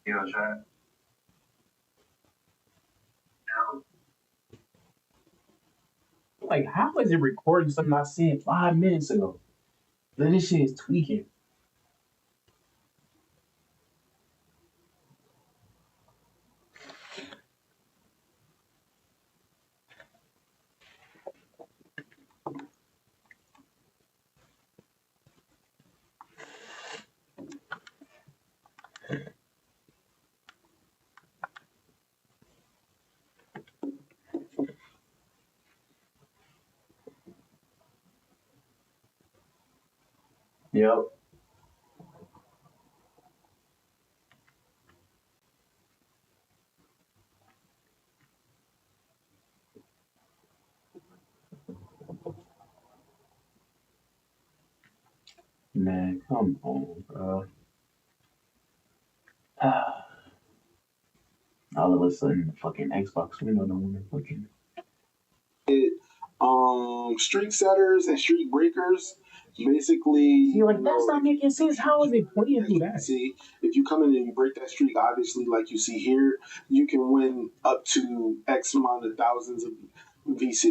You know, try now. Like, how is it recording something I said 5 minutes ago? Then this shit is tweaking. Yep. Man, come on, bro. All of a sudden, the fucking Xbox window don't want to fucking. Streak setters and streak breakers. Basically, See, like, that's not making sense. How is it playing through that? see, if you come in and you break that streak, obviously, like you see here, you can win up to X amount of thousands of VC.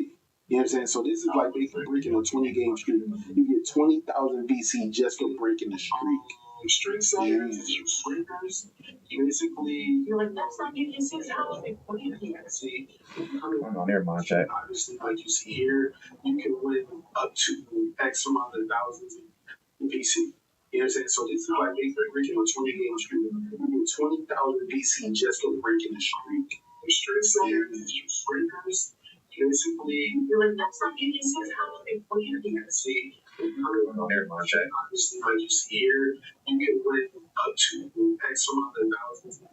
You know what I'm saying? So this is like basically breaking a 20 game streak. You get 20,000 VC just for breaking the streak. Streak setters, breakers, basically. You're like, that's not making sense. How is it playing through that? See, Oh, no, never mind, chat. obviously, like you see here, you can win up to X amount of thousands of VC. You know what I'm saying? So this is like basically breaking a 20 game streak. You get 20,000 VC just for breaking the streak. Streak setters, breakers, basically. You're like, that's not making sense. How is it playing through that? See, Oh, no, never mind, chat. obviously, like you see here, you can win up to X amount of thousands of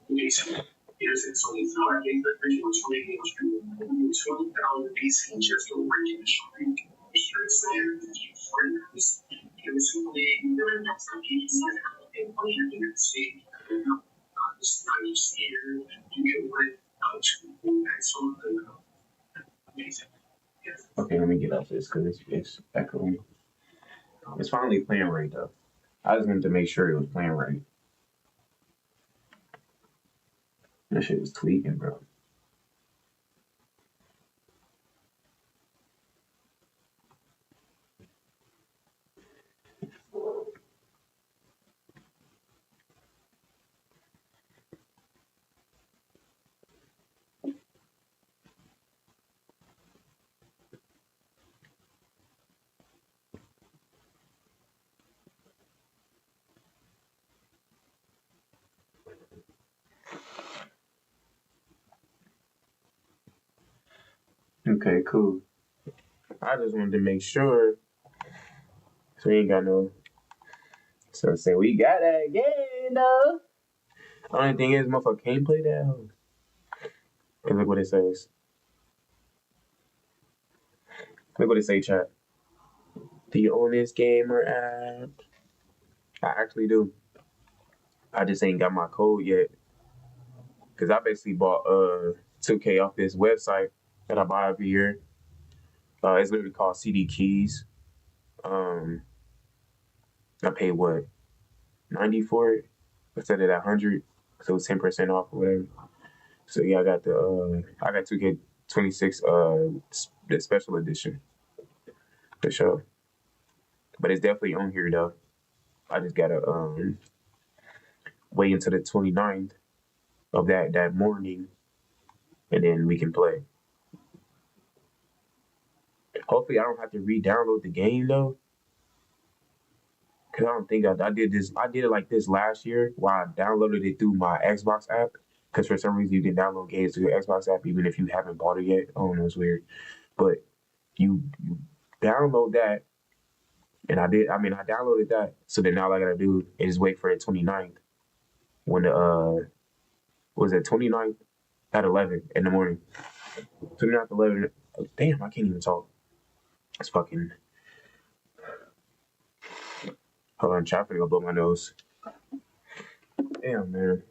VC. Here's it. So it's not like the original 20 game streak. You get 20,000 VC just for breaking the streak. Streak setters, breakers, basically. You're like, that's not making sense. How is it playing through that? See, obviously, like you see here, you can win up to X amount of VC. Okay, let me get off this because it's echoing. It's finally playing right, though. I just wanted to make sure it was playing right. That shit was tweaking, bro. Okay, cool. I just wanted to make sure. So we ain't got no. So say we got that again, though. Only thing is, motherfucker can't play that hoe. And look what it says. Look what it say, chat. Do you own this game or app? I actually do. I just ain't got my code yet. Cause I basically bought 2K off this website that I buy every year. It's literally called CD Keys. Um, I paid what 90 for it instead of that 100, so it's 10% off or whatever. So yeah, I got 2K26 the special edition for sure. But it's definitely on here though. I just gotta wait until the 29th of that morning, and then we can play. Hopefully, I don't have to re-download the game though, because I don't think I did this. I did it like this last year, where I downloaded it through my Xbox app. Because for some reason you can download games through your Xbox app even if you haven't bought it yet. I don't know, it's weird, but you download that, and I did. I mean, I downloaded that, so then all I gotta do is wait for the 29th when the was it 29th at 11 in the morning. 29th 11. Damn, I can't even talk. It's fucking. Hold on, chat finna go blow my nose. Damn, man.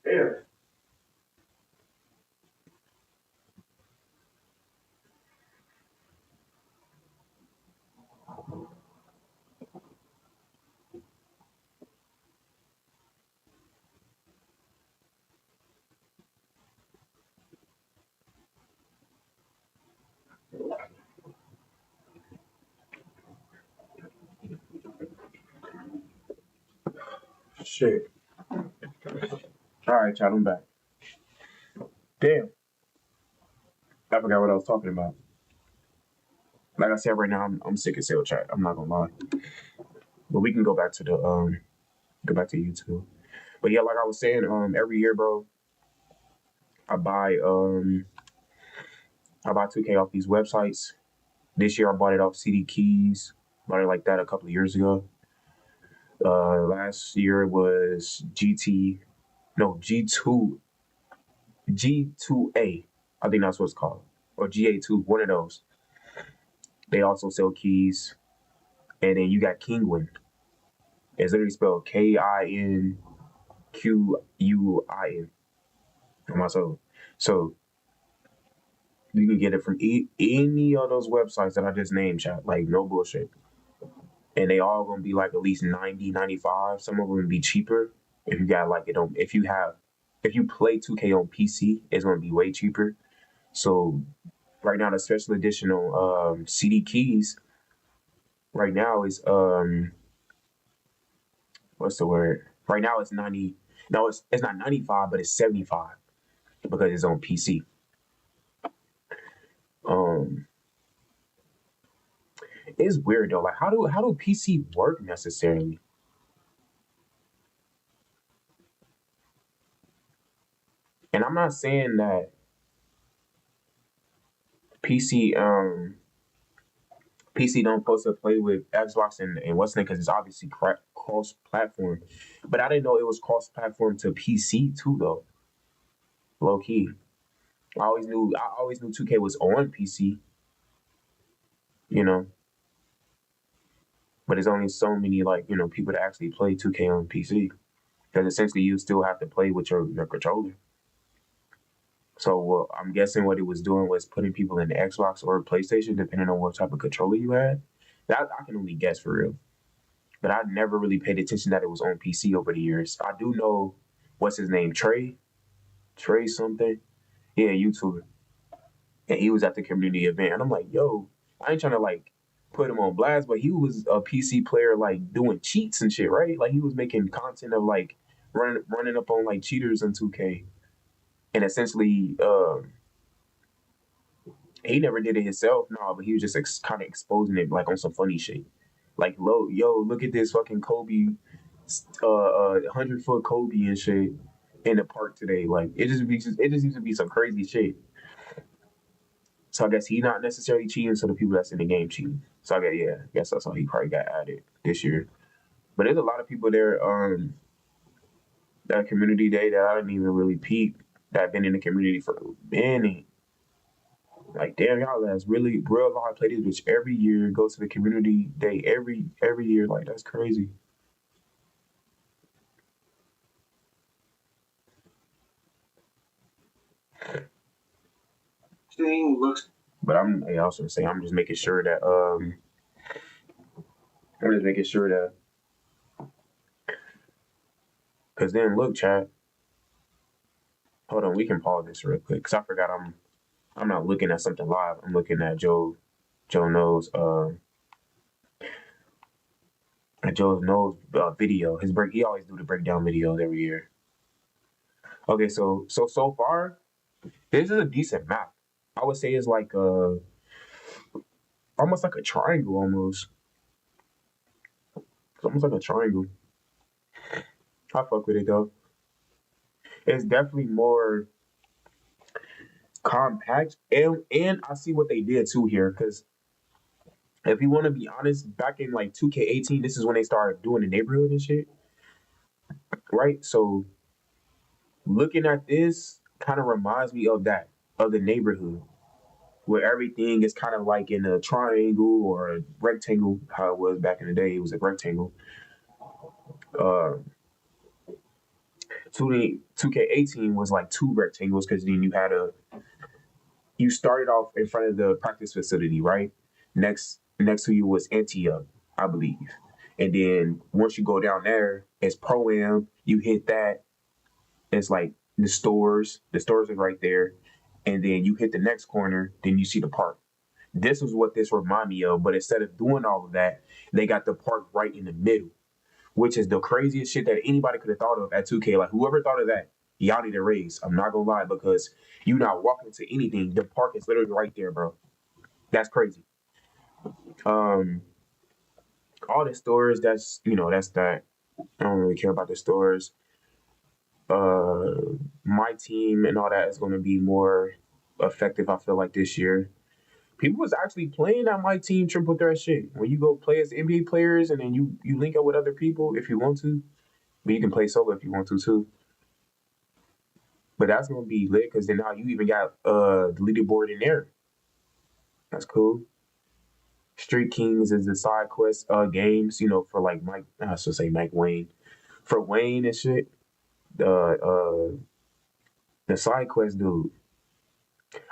Yeah. Shit. All right, chat. I'm back. Damn. I forgot what I was talking about. Like I said, right now I'm sick of sale chat. I'm not gonna lie. But we can go back to YouTube. But yeah, like I was saying, every year, bro, I buy um I buy 2K off these websites. This year I bought it off CD Keys. Bought it like that a couple of years ago. Last year was G2 G2A. I think that's what it's called. Or GA2, one of those. They also sell keys. And then you got Kinguin. It's literally spelled KINQUIN on my soul. So you can get it from any of those websites that I just named, chat. Like, no bullshit. And they all gonna be like at least 90, 95. Some of them be cheaper. If you got like it on, if you play 2K on PC, it's gonna be way cheaper. So right now, the special edition on CD Keys right now is what's the word? Right now it's 90. No, it's not 95, but it's 75 because it's on PC. Um, it's weird though. Like how do PC work necessarily? And I'm not saying that PC PC don't supposed to play with Xbox and what's name because it's obviously cross platform. But I didn't know it was cross platform to PC too though. Low key. I always knew 2K was on PC, you know, but there's only so many like, people that actually play 2K on PC. Because essentially you still have to play with your controller. So I'm guessing what it was doing was putting people in the Xbox or PlayStation, depending on what type of controller you had. That I can only guess for real. But I never really paid attention that it was on PC over the years. I do know what's his name, Trey something. Yeah, YouTuber, and he was at the community event, and I'm like, yo, I ain't trying to like put him on blast, but he was a PC player like doing cheats and shit, right? Like he was making content of like running up on like cheaters in 2K, and essentially, he never did it himself, no, but he was just kind of exposing it like on some funny shit. Like, look at this fucking Kobe, 100-foot Kobe and shit in the park today. Like, it just used to be some crazy shit. So I guess he not necessarily cheating, so the people that's in the game cheating. So I guess that's how he probably got added this year. But there's a lot of people there, that community day that I didn't even really peep that have been in the community for a minute. Like, damn, y'all that's really real live play this bitch every year, go to the community day every year. Like, that's crazy. Thing looks. But I also say I'm just making sure that I'm just making sure that because then look, chat. Hold on, we can pause this real quick because I forgot I'm not looking at something live. I'm looking at Joe knows Joe knows video. His break he always do the breakdown videos every year. Okay, so far this is a decent map. I would say it's like almost like a triangle almost. It's almost like a triangle. I fuck with it though. It's definitely more compact, and I see what they did too here. Because if you want to be honest, back in like 2K18, this is when they started doing the neighborhood and shit, right? So looking at this kind of reminds me of that of the neighborhood. where everything is kind of like in a triangle or a rectangle, how it was back in the day. It was a rectangle. Uh, 2K18 was like two rectangles because then you started off in front of the practice facility, right? Next to you was Antioch, I believe. And then once you go down there, it's Pro Am. You hit that, it's like the stores. The stores are right there. And then you hit the next corner, then you see the park. This is what this remind me of, but instead of doing all of that, they got the park right in the middle, which is the craziest shit that anybody could have thought of at 2K. Like whoever thought of that, y'all need a raise. I'm not gonna lie, because you not walking to anything. The park is literally right there, bro. That's crazy. Um, all the stores, that's that. I don't really care about the stores. Uh, my team and all that is gonna be more effective. I feel like this year. People was actually playing on my team triple threat shit. When you go play as NBA players and then you link up with other people if you want to, but you can play solo if you want to too. But that's gonna be lit because then now you even got the leaderboard in there. That's cool. Street Kings is the side quest games, for like Mike. I should say Mike Wayne. For Wayne and shit, the side quest dude.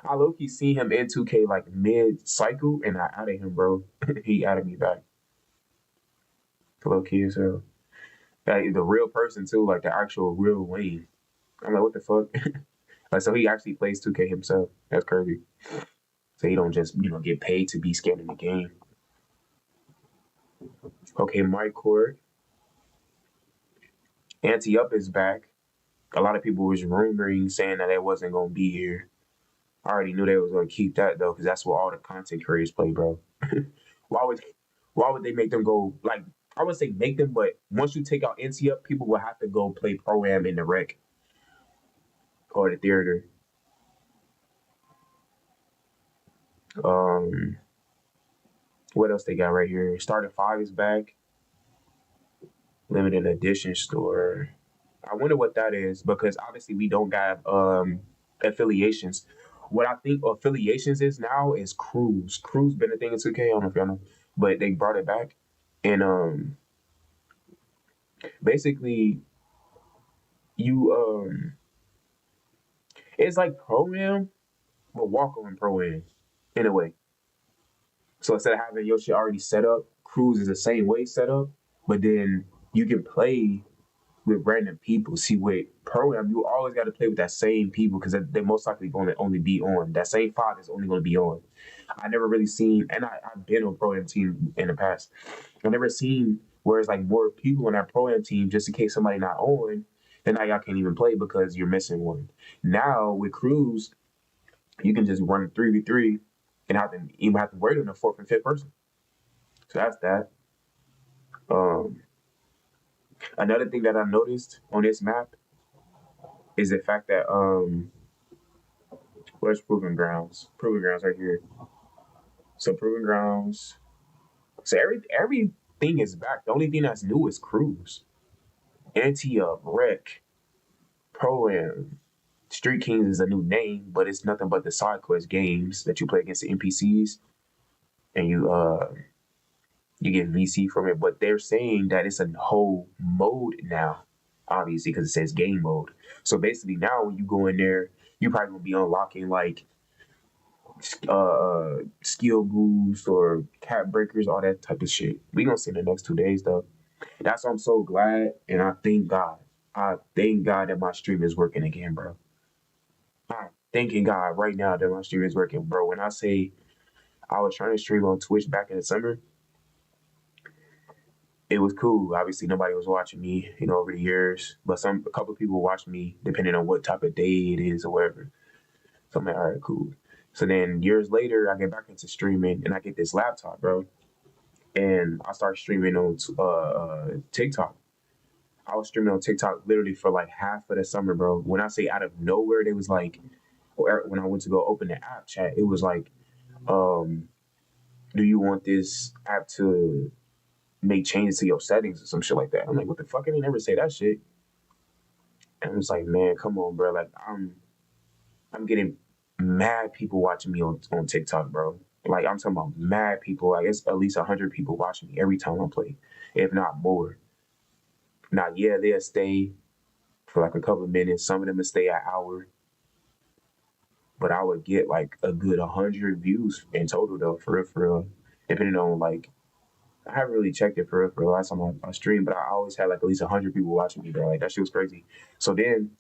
I low key see him in 2K like mid cycle, and I added him, bro. He added me back. Low key as hell. Like, the real person too, like the actual real Wayne. I'm like, what the fuck? Like, so he actually plays 2K himself. That's crazy. So he don't just get paid to be scanning the game. Okay, Mike Court. Ante Up is back. A lot of people was rumoring saying that it wasn't gonna be here. I already knew they was gonna keep that though, because that's where all the content creators play, bro. why would why would they make them go like I would say make them, but once you take out Ante Up, people will have to go play Pro Am in the rec or the theater. Um, what else they got right here? Starter 5 is back. Limited edition store. I wonder what that is because obviously we don't got affiliations. What I think affiliations is now is Cruise. Cruise been a thing in 2K. I don't know if y'all know, but they brought it back, and basically you it's like Pro Am, but walk on Pro Am in a way. So instead of having your shit already set up, Cruise is the same way set up, but then you can play with random people. See, with program, you always got to play with that same people because they're most likely going to only be on. That same five is only going to be on. I never really seen, and I've been on pro am team in the past. I never seen where it's like more people on that pro am team just in case somebody not on. Then now y'all can't even play because you're missing one. Now with Cruise, you can just run 3v3 and even have to worry on the fourth and fifth person. So that's that. Um, Another thing that I noticed on this map is the fact that where's Proving Grounds? Proving Grounds right here. So Proving Grounds. So everything is back. The only thing that's new is Cruise. Antioch, Rec, Pro Am. Street Kings is a new name, but it's nothing but the side quest games that you play against the NPCs, and you get VC from it. But they're saying that it's a whole mode now, obviously, because it says game mode. So basically, now when you go in there, you probably gonna be unlocking like skill boosts or cap breakers, all that type of shit. We gonna see in the next 2 days though. That's why I'm so glad, and I thank God. I thank God that my stream is working again, bro. I'm thanking God right now that my stream is working, bro. When I say I was trying to stream on Twitch back in the summer, it was cool. Obviously, nobody was watching me, over the years, but a couple of people watched me depending on what type of day it is or whatever. So I'm like, all right, cool. So then years later, I get back into streaming and I get this laptop, bro, and I start streaming on TikTok. I was streaming on TikTok literally for like half of the summer, bro. When I say out of nowhere, they was like, when I went to go open the app chat, it was like, do you want this app to make changes to your settings or some shit like that? I'm like, what the fuck? I didn't never say that shit. And I was like, man, come on, bro. Like, I'm getting mad people watching me on TikTok, bro. Like I'm talking about mad people. Like it's at least 100 people watching me every time I play, if not more. Now, yeah, they'll stay for like a couple of minutes. Some of them will stay an hour, but I would get like a good 100 views in total though, for real, depending on like. I haven't really checked it for real for the last time I streamed, but I always had like at least 100 people watching me, bro. Like that shit was crazy. So then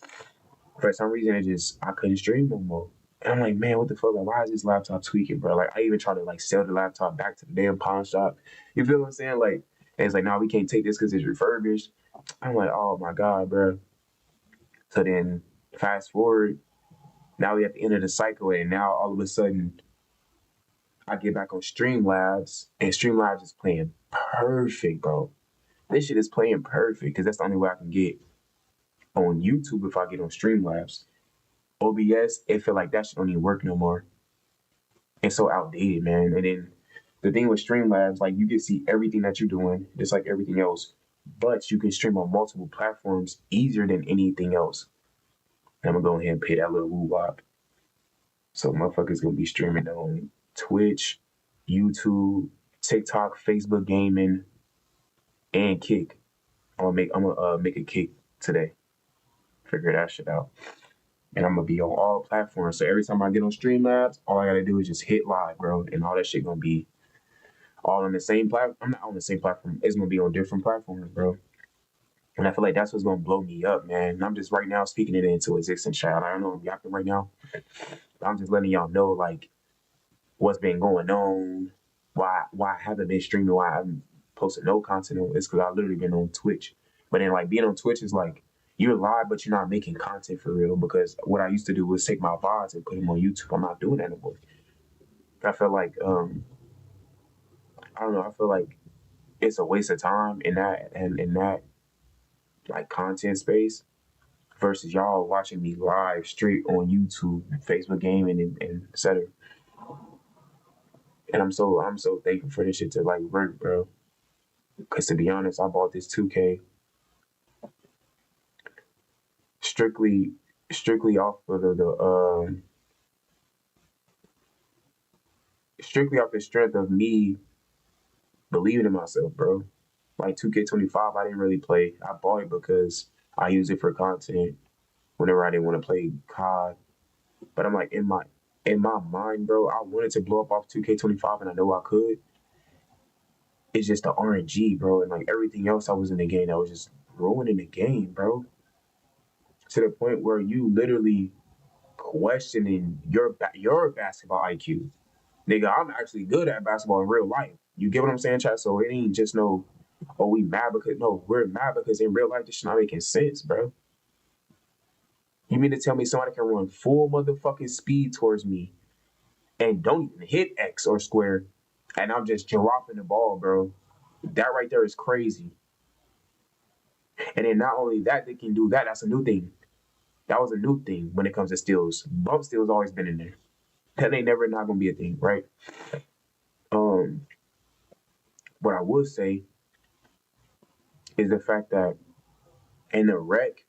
for some reason it just I couldn't stream no more. And I'm like, man, what the fuck? Like, why is this laptop tweaking, bro? Like, I even tried to like sell the laptop back to the damn pawn shop. You feel what I'm saying? Like, and it's like, no, we can't take this because it's refurbished. I'm like, oh my god, bro. So then, fast forward, now we at the end of the cycle, and now all of a sudden, I get back on Streamlabs, and Streamlabs is playing perfect, bro. This shit is playing perfect because that's the only way I can get on YouTube if I get on Streamlabs. OBS, it feel like that shit don't even work no more. It's so outdated, man. And then the thing with Streamlabs, like you can see everything that you're doing, just like everything else, but you can stream on multiple platforms easier than anything else. And I'm gonna go ahead and pay that little woo wop. So motherfuckers gonna be streaming on Twitch, YouTube, TikTok, Facebook gaming, and Kick. I'm gonna make a Kick today. Figure that shit out. And I'm gonna be on all platforms. So every time I get on Streamlabs, all I gotta do is just hit live, bro, and all that shit gonna be all on the same platform. I'm not on the same platform. It's gonna be on different platforms, bro. And I feel like that's what's gonna blow me up, man. And I'm just right now speaking it into existence, child. I don't know I'm yapping right now. I'm just letting y'all know like what's been going on, why I haven't been streaming, why I haven't posted no content on. It's because I've literally been on Twitch. But then like being on Twitch is like you're live, but you're not making content for real. Because what I used to do was take my VODs and put them on YouTube. I'm not doing that anymore. I feel like I don't know. I feel like it's a waste of time in that and in that like content space versus y'all watching me live straight on YouTube, Facebook gaming, and etc. And I'm so thankful for this shit to like work, bro. Because to be honest, I bought this 2K strictly strictly off of the strictly off the strength of me believing in myself, bro. Like 2K25, I didn't really play. I bought it because I use it for content whenever I didn't want to play COD. But I'm like in my mind, bro, I wanted to blow up off 2K25 and I know I could. It's just the RNG, bro, and like everything else I was in the game that was just ruining the game, bro. To the point where you literally questioning your basketball IQ. Nigga, I'm actually good at basketball in real life. You get what I'm saying, chat? So it ain't just no, oh, we mad because no, we're mad because in real life this shit not making sense, bro. You mean to tell me somebody can run full motherfucking speed towards me and don't even hit X or square, and I'm just dropping the ball, bro? That right there is crazy. And then not only that, they can do that. That's a new thing. That was a new thing when it comes to steals. Bump steals always been in there. That ain't never not gonna be a thing, right? Um, what I would say is the fact that in the rec,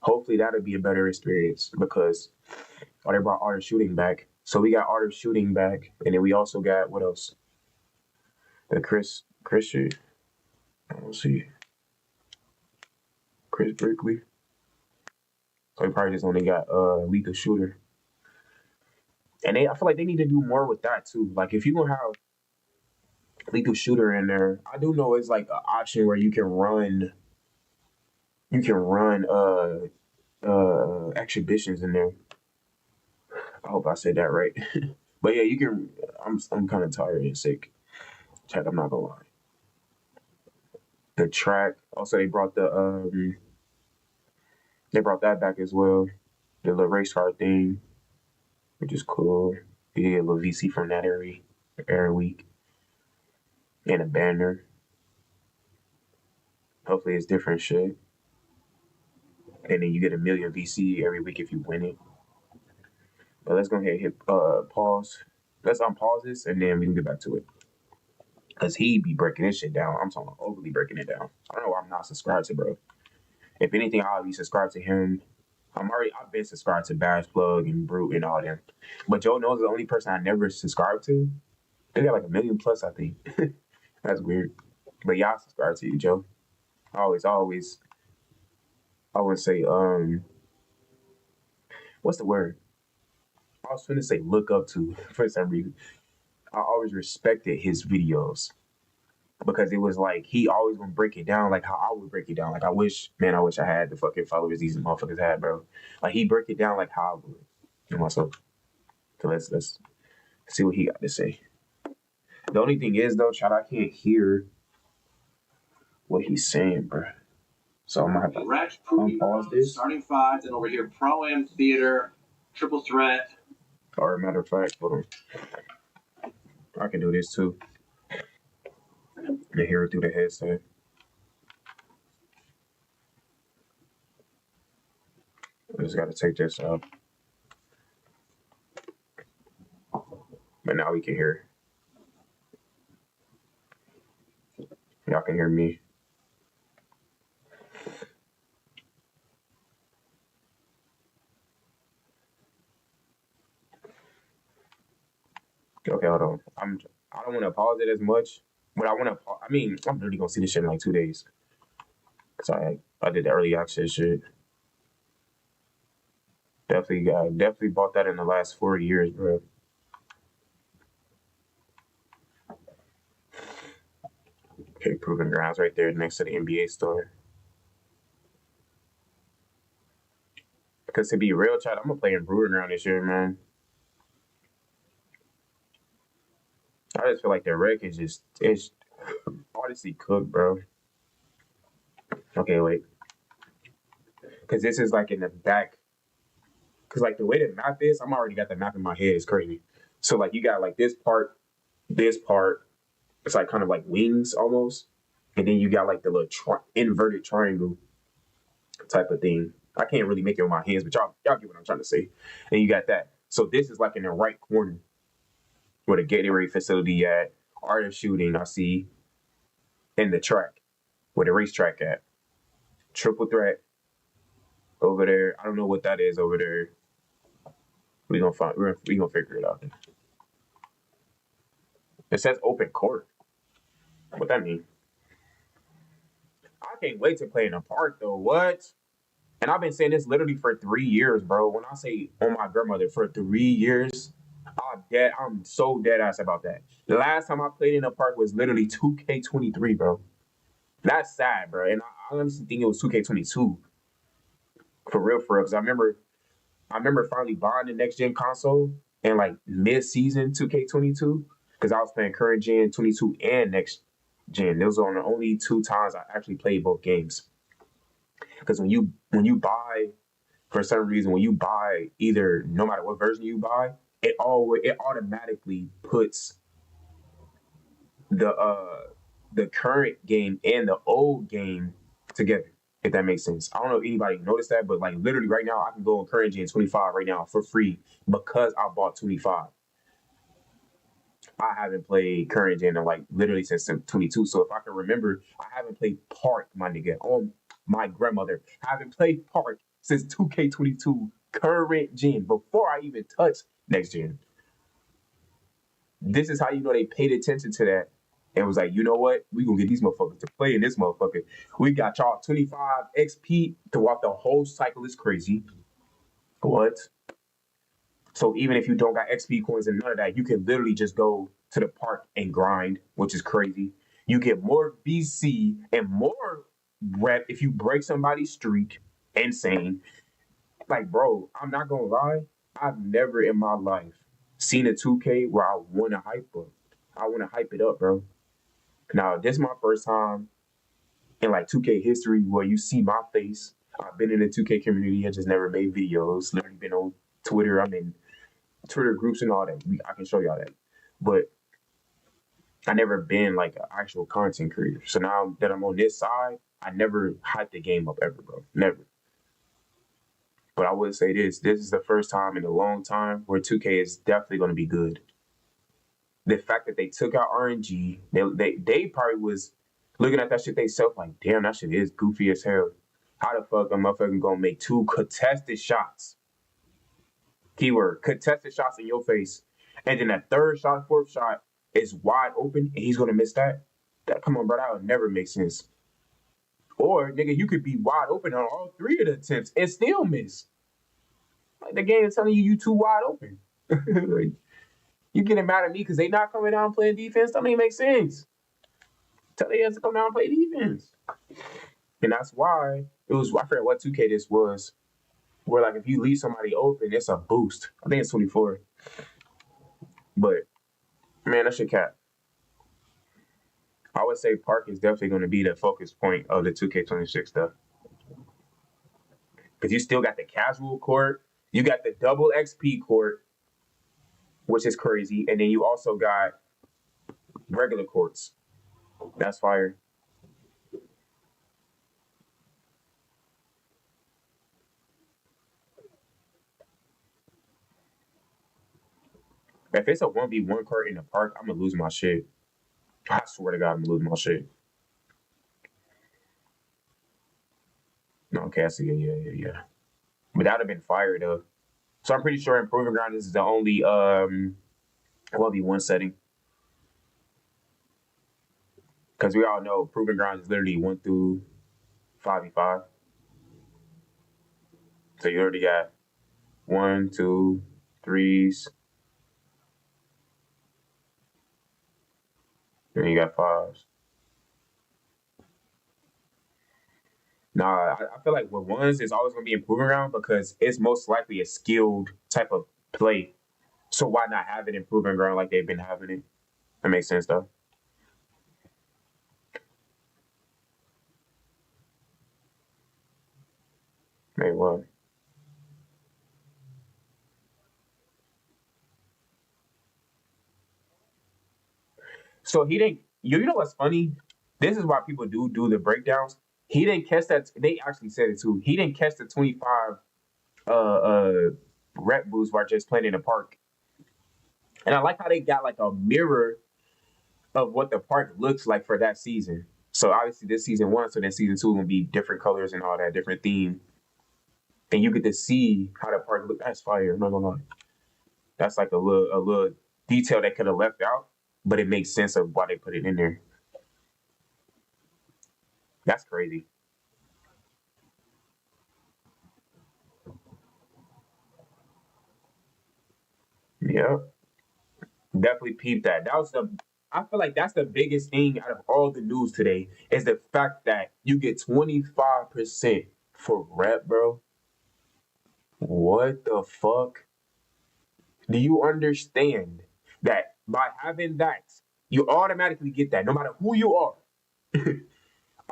hopefully that'll be a better experience because they brought art of shooting back. So we got art of shooting back, and then we also got what else? The Chris, let's see, Chris Brickley. So he probably just only got lethal shooter, and I feel like they need to do more with that too. Like if you gonna have lethal shooter in there, I do know it's like an option where you can run exhibitions in there. I hope I said that right. But yeah, you can. I'm kind of tired and sick. Check. I'm not gonna lie. The track. Also, they brought that back as well. The little race car thing, which is cool. You get a little VC from that every week, and a banner. Hopefully, it's different shit. And then you get a million VC every week if you win it. But let's go ahead and hit pause. Let's unpause this and then we can get back to it. Cause he be breaking this shit down. I'm talking overly breaking it down. I don't know why I'm not subscribed to bro. If anything, I'll be subscribed to him I've been subscribed to Bash Plug and Brute and all them. But Joe Knows is the only person I never subscribed to. They got like 1 million plus, I think. That's weird. But yeah, I subscribe to you, Joe. I would say, what's the word? I was gonna say look up to for some reason. I always respected his videos because it was like he always gonna break it down like how I would break it down. Like I wish I had the fucking followers these motherfuckers had, bro. Like he break it down like how I would. You know, so let's see what he got to say. The only thing is though, Chad, I can't hear what he's saying, bro. So I'm gonna have to unpause this. Starting five, then over here, Pro Am Theater, Triple Threat. Or matter of fact, hold on. I can do this too. You hear it through the headset. I just gotta take this out. But now we can hear. Y'all can hear me. Okay, hold on. I don't want to pause it as much, but I want to. I mean, I'm really gonna see this shit in like 2 days. So I did the early access shit. Definitely bought that in the last 4 years, bro. Okay, Proving Grounds right there next to the NBA store. Because to be real, Chad, I'm gonna play in Proving Ground this year, man. I just feel like the wreck is it's honestly cooked, bro. Okay, wait. Because this is like in the back. Because like the way the map is, I'm already got the map in my head. It's crazy. So like you got like this part. It's like kind of like wings almost. And then you got like the little inverted triangle type of thing. I can't really make it with my hands, but y'all get what I'm trying to say. And you got that. So this is like in the right corner where the Gatorade facility at, Art of Shooting, I see, and the track, where the racetrack at. Triple Threat over there. I don't know what that is over there. We're gonna figure it out. It says open court. What that mean? I can't wait to play in a park though. What? And I've been saying this literally for 3 years, bro. When I say on my grandmother for 3 years, I'm so dead ass about that. The last time I played in a park was literally 2K23, bro. That's sad, bro. And I honestly think it was 2K22. For real, because I remember finally buying the next gen console in like mid-season 2K22 because I was playing current gen 22 and next gen. Those are the only 2 times I actually played both games. Because when you buy, for some reason, when you buy either, no matter what version you buy, it automatically puts the current game and the old game together. If that makes sense. I don't know if anybody noticed that, but like literally right now, I can go on current gen 25 right now for free because I bought 25. I haven't played current gen in like literally since 22. So if I can remember, I haven't played Park, my nigga. On my grandmother, I haven't played Park since 2K22 current gen before I even touched next gen. This is how you know they paid attention to that and was like, you know what? We gonna get these motherfuckers to play in this motherfucker. We got y'all 25 XP throughout the whole cycle. Is crazy. What? So even if you don't got XP coins and none of that, you can literally just go to the park and grind, which is crazy. You get more VC and more rep if you break somebody's streak. Insane. Like, bro, I'm not gonna lie. I've never in my life seen a 2K where I want to hype up. I want to hype it up, bro. Now, this is my first time in like 2K history where you see my face. I've been in the 2K community. I just never made videos. Literally been on Twitter. I'm in Twitter groups and all that. I can show y'all that. But I never been like an actual content creator. So now that I'm on this side, I never hyped the game up ever, bro. Never. But I would say this is the first time in a long time where 2K is definitely going to be good. The fact that they took out RNG, they probably was looking at that shit themselves like, damn, that shit is goofy as hell. How the fuck a motherfucker gonna make 2 contested shots? Keyword, contested shots in your face. And then that third shot, fourth shot is wide open and he's gonna miss that? Come on, bro, that would never make sense. Or, nigga, you could be wide open on all 3 of the attempts and still miss. Like, the game is telling you too wide open. Like, you getting mad at me because they not coming down playing defense? That don't even make sense. Tell they ass to come down and play defense. And that's why it was, I forget what 2K this was, where like if you leave somebody open, it's a boost. I think it's 24. But man, that shit cap. I would say Park is definitely going to be the focus point of the 2K26 stuff. Because you still got the casual court, you got the double XP court, which is crazy, and then you also got regular courts. That's fire. If it's a 1v1 court in the park, I'm gonna lose my shit. I swear to God, I'm gonna lose my shit. No, okay, I see. Yeah. But that would have been fire though. So I'm pretty sure in Proving Ground this is the only 1v1 setting. Because we all know Proving Ground is literally 1 through 5v5. So you already got 1, 2, 3s. And you got 5s. Nah, I feel like with 1s, it's always going to be in Proving Ground because it's most likely a skilled type of play. So why not have it in Proving Ground like they've been having it? That makes sense, though. Hey, what? So he didn't. You know what's funny? This is why people do the breakdowns. He didn't catch that. They actually said it too. He didn't catch the 25 rep boost while just playing in the park. And I like how they got like a mirror of what the park looks like for that season. So obviously this season 1, so then season 2 gonna be different colors and all that, different theme. And you get to see how the park looks. That's fire. No, no, no. That's like a little detail they could have left out, but it makes sense of why they put it in there. That's crazy. Yeah, definitely peeped that. I feel like that's the biggest thing out of all the news today is the fact that you get 25% for rep, bro. What the fuck? Do you understand that by having that, you automatically get that no matter who you are?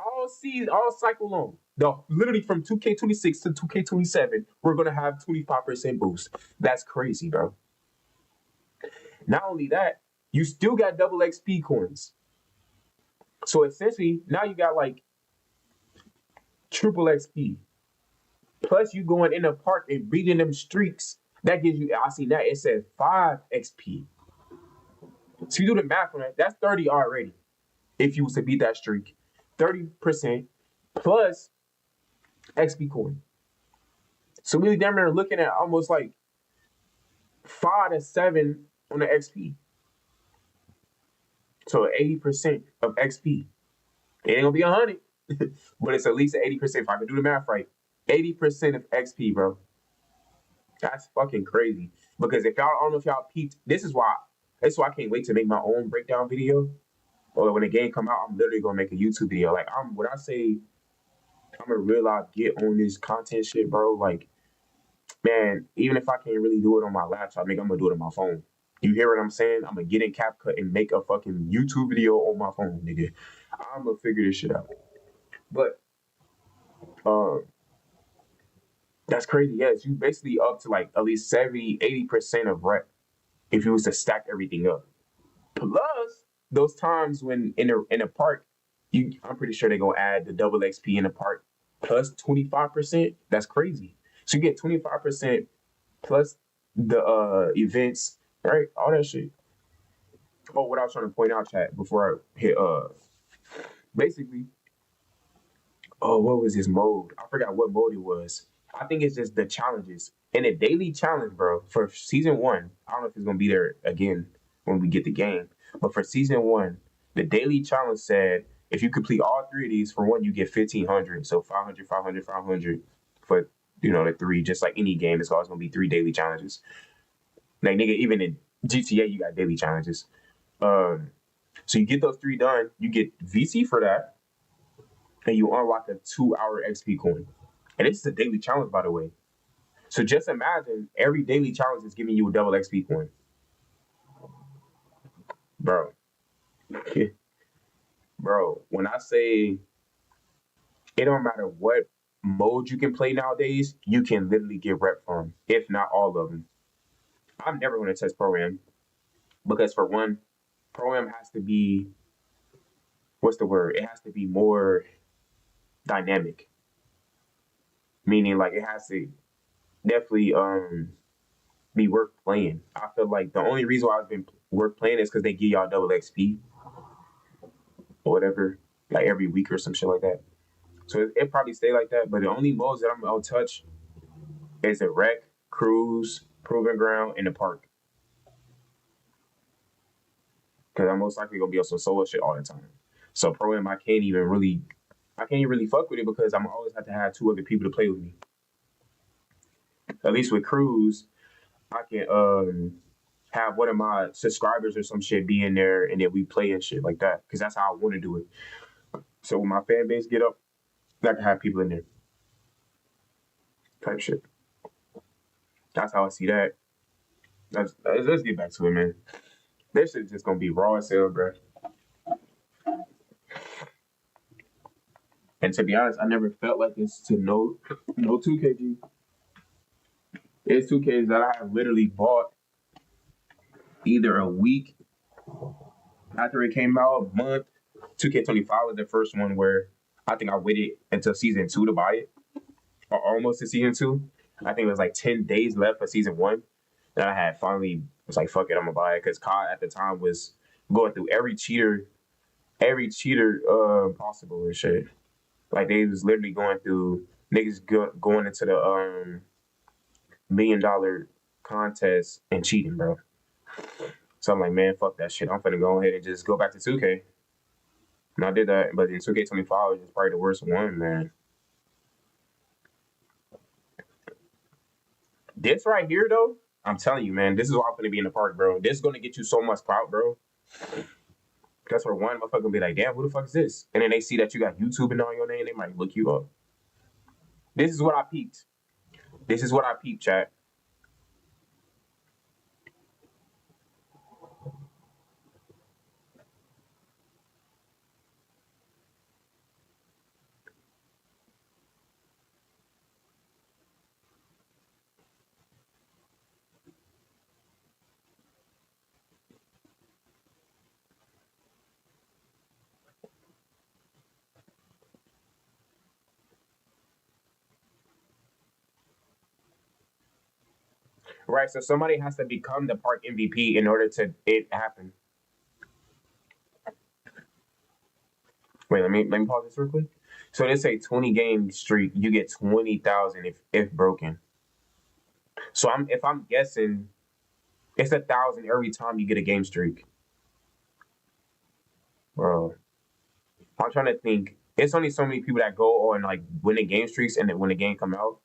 All season, all cycle long. Literally from 2K26 to 2K27, we're gonna have 25% boost. That's crazy, bro. Not only that, you still got double XP coins. So essentially, now you got like triple XP. Plus, you going in the park and beating them streaks. That gives you, I see that it says 5 XP. So you do the math on that, that's 30 already. If you was to beat that streak, 30% plus XP coin. So really damn near looking at almost like 5 to 7 on the XP. So 80% of XP. It ain't gonna be 100, but it's at least 80%. If I can do the math right, 80% of XP, bro. That's fucking crazy. Because if y'all, I don't know if y'all peeped, this is why I can't wait to make my own breakdown video. Or when the game come out, I'm literally gonna make a YouTube video. Like when I say I'm a real life get on this content shit, bro. Like, man, even if I can't really do it on my laptop, nigga, I'm gonna do it on my phone. You hear what I'm saying? I'm gonna get in CapCut and make a fucking YouTube video on my phone, nigga. I'm gonna figure this shit out. But that's crazy. Yes, you basically up to like at least 70, 80% of rep if you was to stack everything up. Plus those times when in a park, I'm pretty sure they're gonna add the double XP in the park plus 25%. That's crazy. So you get 25% plus the events, right? All that shit. Oh, what I was trying to point out, chat, before I hit basically Oh, what was his mode? I forgot what mode it was. I think it's just the challenges. And a daily challenge, bro, for season one. I don't know if it's gonna be there again when we get the game. But for season one, the daily challenge said if you complete all three of these, for one, you get 1,500. So 500, 500, 500 for the three, just like any game, it's always gonna be three daily challenges. Like nigga, even in GTA, you got daily challenges. Um, so you get those three done, you get VC for that, and you unlock a 2-hour XP coin. And this is a daily challenge, by the way. So just imagine every daily challenge is giving you a double XP coin. Bro. Bro, when I say it don't matter what mode you can play nowadays, you can literally get rep from, if not all of them. I'm never going to test Pro-Am because, for one, Pro-Am has to be, what's the word? It has to be more dynamic. Meaning, like, it has to definitely be worth playing. I feel like the only reason why it's been worth playing is because they give y'all double XP or whatever, like every week or some shit like that. So it probably stay like that. But the only modes that I'm gonna touch is the wreck, cruise, proving ground, and the park. Because I'm most likely gonna be on some solo shit all the time. So Pro Am, I can't even really fuck with it because I'm always have to have two other people to play with me. At least with cruise, I can have one of my subscribers or some shit be in there and then we play and shit like that. Because that's how I want to do it. So when my fan base get up, I can have people in there. Type shit. That's how I see that. Let's get back to it, man. This shit's just gonna be raw as hell, bro. And to be honest, I never felt like this to no 2KG. It's 2Ks that I have literally bought either a week after it came out, a month. 2K25 was the first one where I think I waited until season 2 to buy it, or almost to season 2. I think it was like 10 days left for season 1. And I had finally was like, fuck it, I'm gonna buy it because COD at the time was going through every cheater possible and shit. Like they was literally going through niggas going into the $1 million contest and cheating, bro. So I'm like, man, fuck that shit. I'm finna go ahead and just go back to 2K. And I did that, but in 2K25 was just probably the worst one, man. This right here, though, I'm telling you, man, this is why I'm gonna be in the park, bro. This is gonna get you so much clout, bro. That's where one motherfucker gonna be like, damn, who the fuck is this? And then they see that you got YouTube and on your name, they might look you up. This is what I peeped. This is what I peeped, chat. Right, so somebody has to become the park MVP in order to it happen. Wait, let me pause this real quick. So they say 20 game streak, you get 20,000 if broken. So if I'm guessing, it's 1,000 every time you get a game streak. Bro, I'm trying to think. It's only so many people that go on like winning game streaks and then when the game come out.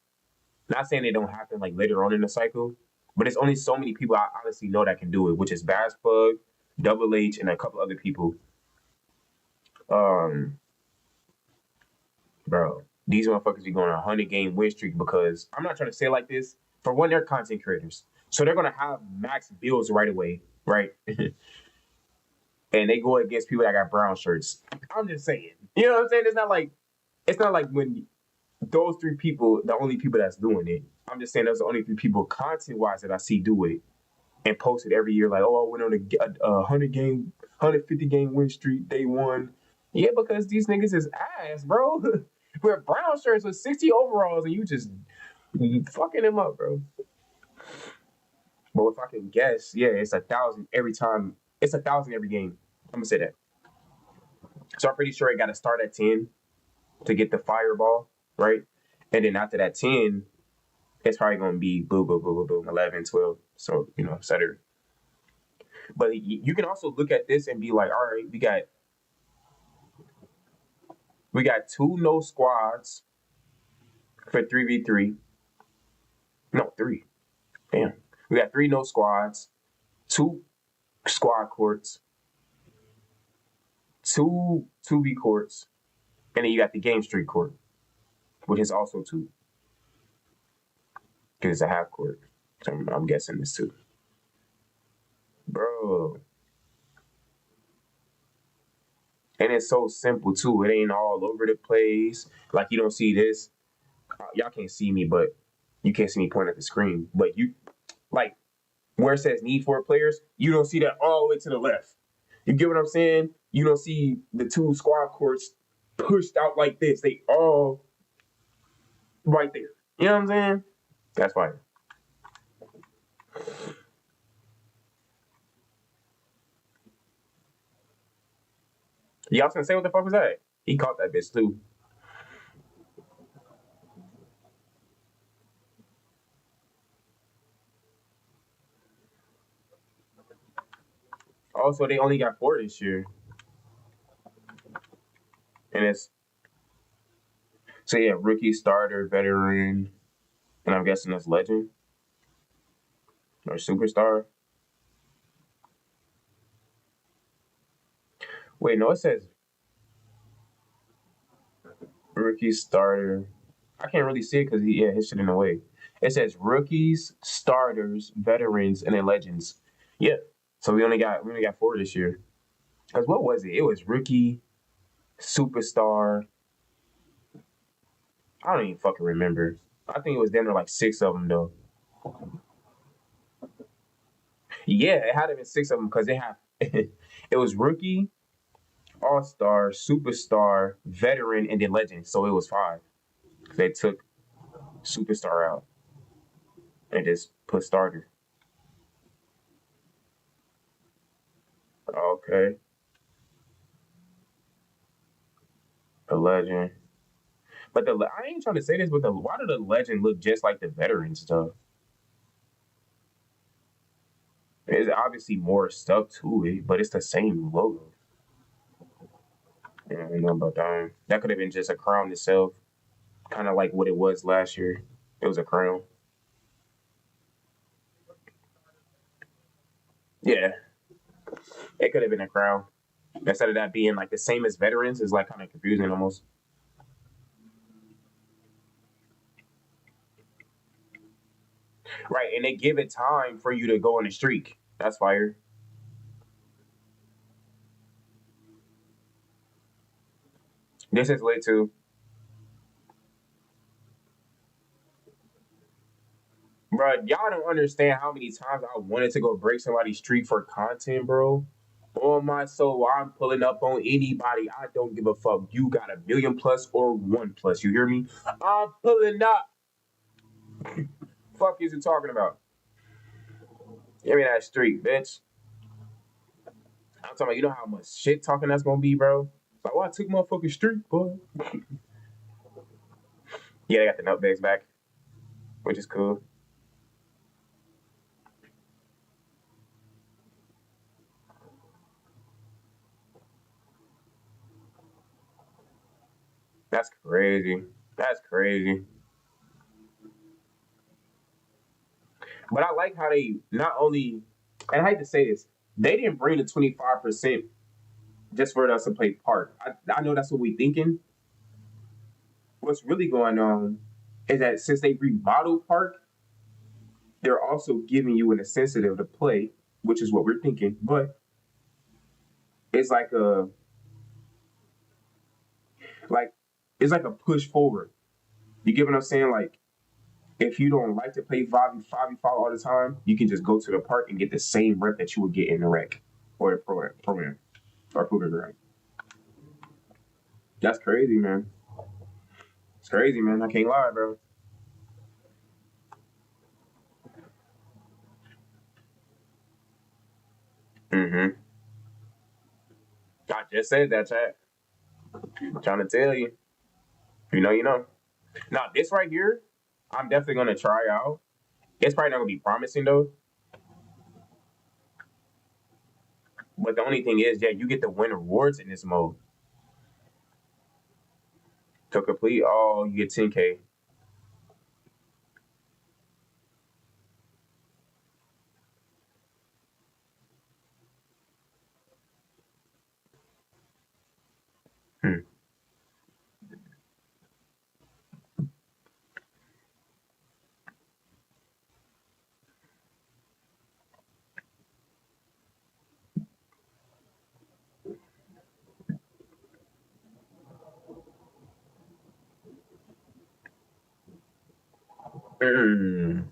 Not saying they don't happen like later on in the cycle, but it's only so many people I honestly know that can do it, which is Bass Plug, Double H, and a couple other people. Bro, these motherfuckers be going on a 100 game win streak because I'm not trying to say it like this. For one, they're content creators, so they're gonna have max bills right away, right? And they go against people that got brown shirts. I'm just saying, you know what I'm saying? It's not like when those three people, the only people that's doing it. I'm just saying those are the only three people content wise that I see do it and post it every year. Like, oh, I went on a 150 game win streak day one. Yeah, because these niggas is ass, bro. Wear brown shirts with 60 overalls and you just fucking them up, bro. But if I can guess, yeah, it's 1,000 every time. It's 1,000 every game. I'm gonna say that. So I'm pretty sure it got to start at 10 to get the fireball, right? And then after that 10, it's probably going to be boom, boom, boom, boom, boom, 11, 12. So, et cetera. But you can also look at this and be like, all right, we got 2 no squads for 3v3. No, 3. Damn. We got 3 no squads, 2 squad courts, 2 2v courts, and then you got the game street court, which is also 2. Because it's a half court. So I'm guessing it's 2. Bro. And it's so simple too. It ain't all over the place. Like you don't see this. Y'all can't see me, but you can't see me pointing at the screen. But you, like, where it says need for players, you don't see that all the way to the left. You get what I'm saying? You don't see the 2 squad courts pushed out like this. They all right there. You know what I'm saying? That's fire. Y'all gonna say what the fuck was that? He caught that bitch too. Also, they only got 4 this year. And it's so yeah, rookie, starter, veteran, and I'm guessing that's legend or superstar. Wait, no, it says rookie, starter. I can't really see it because his shit in the way. It says rookies, starters, veterans, and then legends. Yeah. So we only got 4 this year. Cause what was it? It was rookie, superstar. I don't even fucking remember. I think it was down to like 6 of them though. Yeah, it had to been 6 of them because it was rookie, all-star, superstar, veteran, and then legend. So it was 5. They took superstar out and just put starter. Okay. The legend. But I ain't trying to say this, but why do the legend look just like the veteran stuff? There's obviously more stuff to it, but it's the same logo. Yeah, I don't know about that. That could have been just a crown itself, kind of like what it was last year. It was a crown. Yeah, it could have been a crown. Instead of that being like the same as veterans, is like kind of confusing almost. Right, and they give it time for you to go on a streak. That's fire. This is lit too. Bro, y'all don't understand how many times I wanted to go break somebody's streak for content, bro. On my soul, I'm pulling up on anybody. I don't give a fuck. You got a million plus or 1 plus. You hear me? I'm pulling up. Fuck is you talking about? Give me that streak, bitch. I'm talking about, you know how much shit talking that's gonna be, bro? Like, well, I took motherfucking streak, boy. Yeah, they got the nutbags back, which is cool. That's crazy. That's crazy. But I like how they not only, and I hate to say this, they didn't bring the 25% just for us to play park. I know that's what we thinking. What's really going on is that since they remodeled park, they're also giving you an incentive to play, which is what we're thinking. But it's like it's like a push forward. You get what I'm saying? Like if you don't like to play 5v5 all the time, you can just go to the park and get the same rep that you would get in the rec or the program or proving ground. That's crazy, man. It's crazy, man. I can't lie, bro. Mm-hmm. I just said that, chat. I'm trying to tell you. You know. Now this right here, I'm definitely gonna try out. It's probably not gonna be promising though. But the only thing is, yeah, you get to win rewards in this mode. To complete all, you get 10K. Hmm. Mm.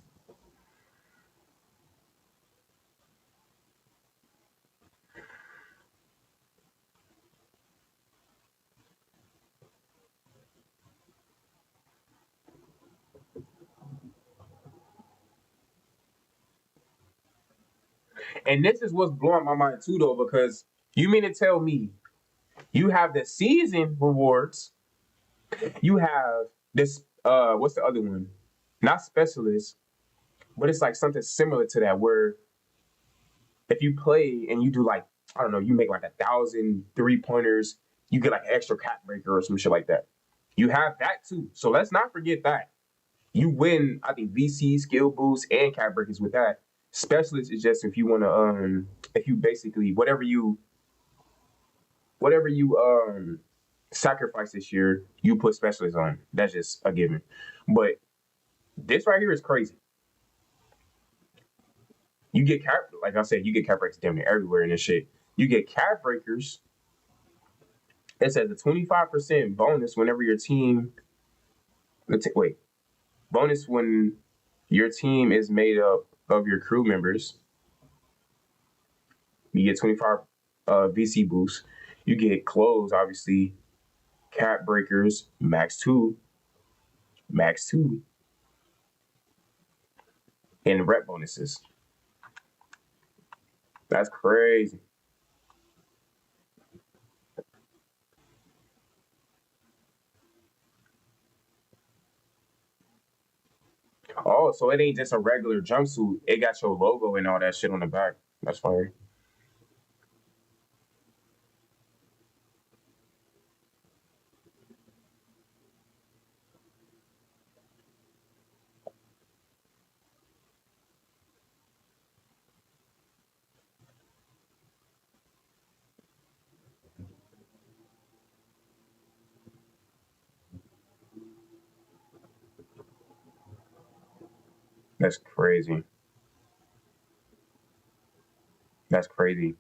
And this is what's blowing my mind too, though, because you mean to tell me you have the season rewards, you have this what's the other one? Not specialist, but it's like something similar to that where if you play and you do like, I don't know, you make like 1,000 3-pointers, you get like an extra cat breaker or some shit like that. You have that too. So let's not forget that. You win, I think, VC, skill boost, and cat breakers with that. Specialist is just if you wanna if you basically whatever you sacrifice this year, you put specialist on. That's just a given. But this right here is crazy. You get cap, like I said, you get cap breakers damn near everywhere in this shit. You get cap breakers. It says a 25% bonus whenever your team. Wait, bonus when your team is made up of your crew members. You get 25 VC boosts. You get clothes, obviously, cap breakers, max two, and rep bonuses. That's crazy. Oh, so it ain't just a regular jumpsuit. It got your logo and all that shit on the back. That's fire. That's crazy. That's crazy.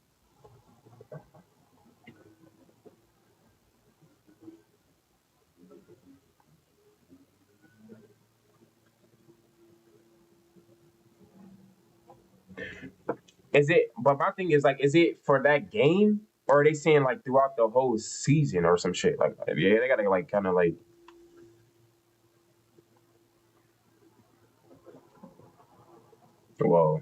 Is it? But my thing is like, is it for that game, or are they saying like throughout the whole season or some shit like that? Yeah, they gotta like kind of like. Well,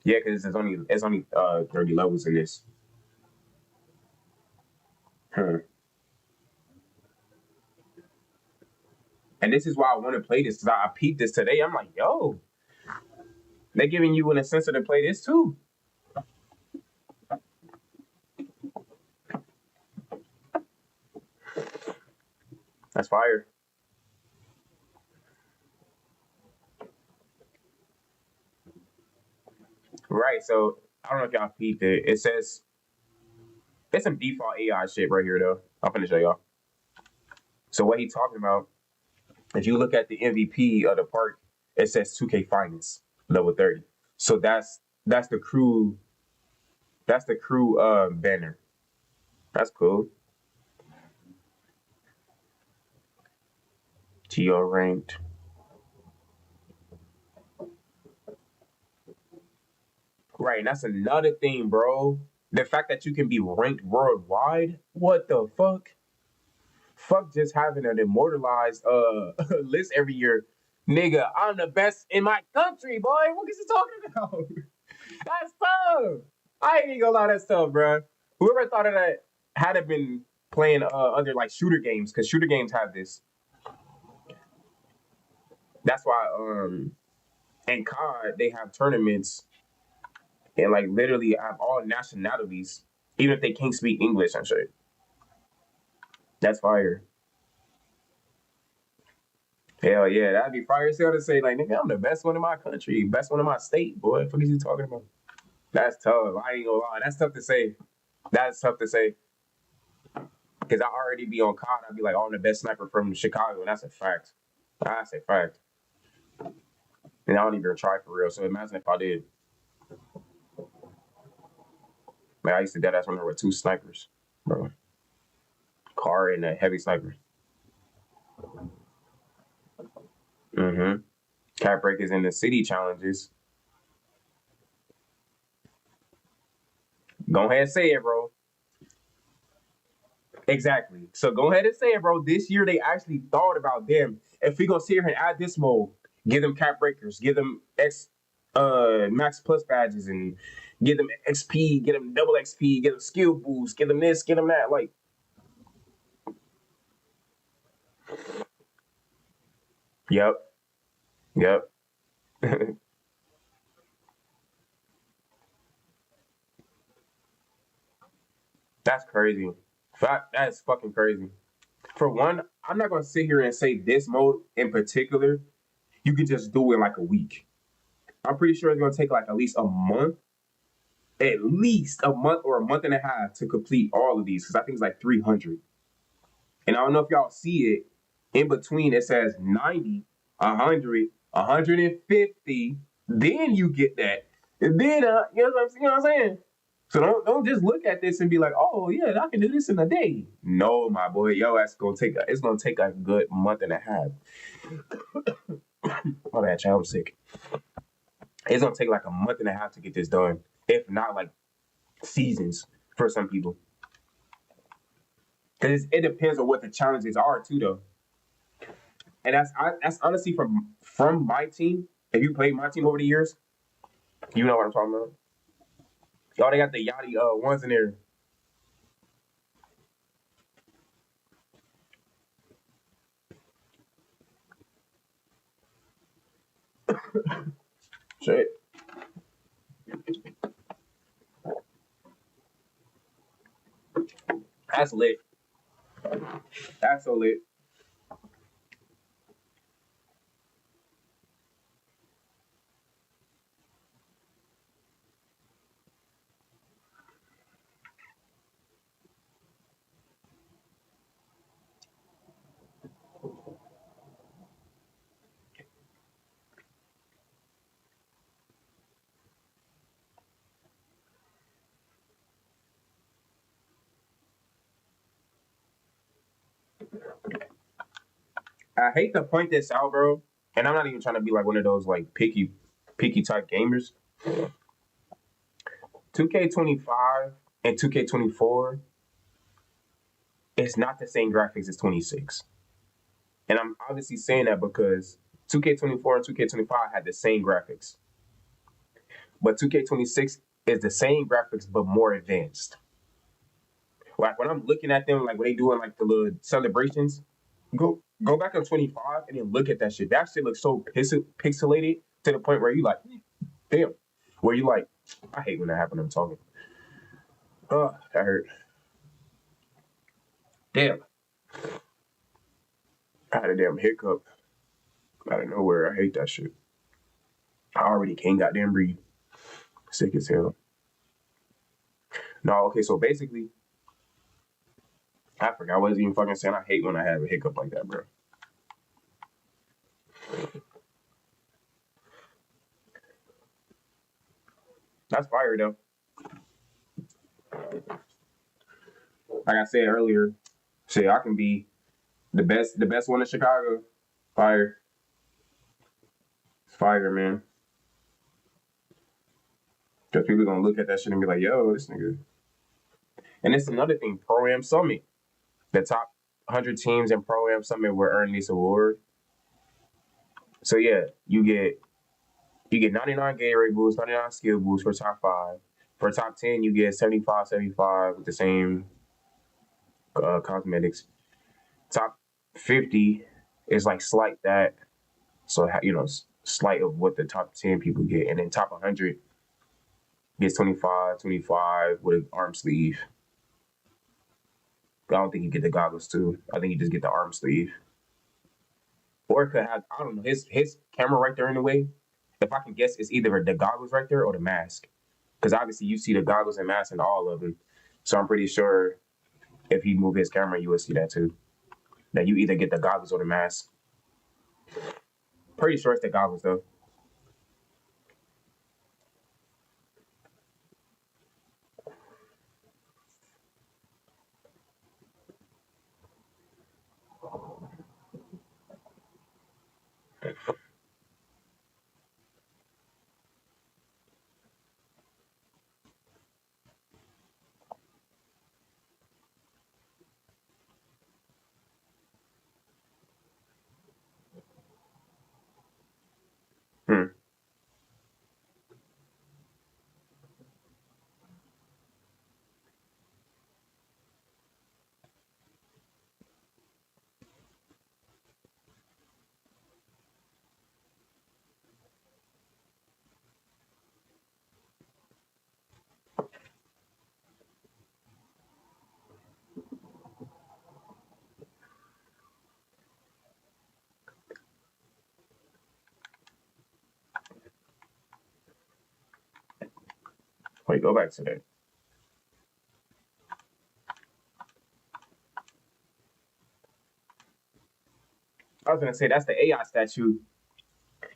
yeah, because it's only 30 levels in this. Huh. And this is why I want to play this because I peeped this today. I'm like, yo, they're giving you an incentive to play this too. That's fire. Right. So I don't know if y'all peeped it. It says it's some default AI shit right here though. I'm gonna show y'all. So what he talking about? If you look at the MVP of the park, it says 2K Finest level 30. So that's the crew. That's the crew banner. That's cool. Geo ranked. Right, and that's another thing, bro. The fact that you can be ranked worldwide. What the fuck? Fuck just having an immortalized list every year. Nigga, I'm the best in my country, boy. What is he talking about? That's tough. I ain't even gonna lie, that's tough, bro. Whoever thought of that had it been playing other like shooter games, because shooter games have this. That's why in COD they have tournaments and like literally have all nationalities, even if they can't speak English and shit. That's fire. Hell yeah, that'd be fire as hell to say like, nigga, I'm the best one in my country, best one in my state, boy. What the fuck is you talking about? That's tough. I ain't gonna lie. That's tough to say. That's tough to say. Because I already be on COD. I'd be like, oh, I'm the best sniper from Chicago. And that's a fact. That's a fact. And I don't even try for real. So imagine if I did. Man, I used to deadass runner with 2 snipers, bro. Car and a heavy sniper. Mm-hmm. Cap breakers in the city challenges. Go ahead and say it, bro. Exactly. So go ahead and say it, bro. This year they actually thought about them. If we gonna sit here and add this mode, give them cap breakers, give them max plus badges, and give them XP, get them double XP, get them skill boosts, get them this, get them that. Like, yep, yep. That's crazy. That's fucking crazy. For one, I'm not gonna sit here and say this mode in particular. You could just do it in like a week. I'm pretty sure it's gonna take like at least a month or a month and a half to complete all of these because I think it's like 300. And I don't know if y'all see it. In between, it says 90, 100, 150. Then you get that, and then you know what I'm saying. So don't just look at this and be like, oh yeah, I can do this in a day. No, my boy, it's gonna take a good month and a half. My bad, child, I'm sick. It's gonna take like a month and a half to get this done, if not like seasons for some people. Because it depends on what the challenges are too, though. And that's honestly from my team. If you played my team over the years, you know what I'm talking about. Y'all, they got the Yachty ones in there. Shit. That's lit. That's so lit. I hate to point this out, bro. And I'm not even trying to be like one of those like picky type gamers. 2K25 and 2K24 is not the same graphics as 26. And I'm obviously saying that because 2K24 and 2K25 had the same graphics. But 2K26 is the same graphics but more advanced. Like when I'm looking at them, like when they doing like the little celebrations, go back on 25 and then look at that shit. That shit looks so pixelated to the point where you like, damn. Where you like, I hate when that happens. I'm talking. Oh, that hurt. Damn. I had a damn hiccup out of nowhere. I hate that shit. I already can't goddamn breathe. Sick as hell. No, okay, so basically, I forgot what I was even fucking saying. I hate when I have a hiccup like that, bro. That's fire though. Like I said earlier, shit, I can be the best one in Chicago. Fire. It's fire, man. Because people gonna look at that shit and be like, yo, this nigga. And it's another thing, Pro-Am Summit. The top 100 teams in Pro-Am Summit will earn this award. So yeah, you get 99 Gatorade boosts, 99 skill boosts for top 5. For top 10, you get 75, 75 with the same cosmetics. Top 50 is like slight that, so slight of what the top 10 people get, and then top 100 gets 25, 25 with an arm sleeve. I don't think you get the goggles too. I think you just get the arm sleeve. Or it could have, I don't know, his camera right there in the way. If I can guess, it's either the goggles right there or the mask. Because obviously you see the goggles and mask in all of them. So I'm pretty sure if he move his camera, you will see that too. That you either get the goggles or the mask. Pretty sure it's the goggles though. Hmm. Wait, go back to that. I was gonna say that's the AI statue.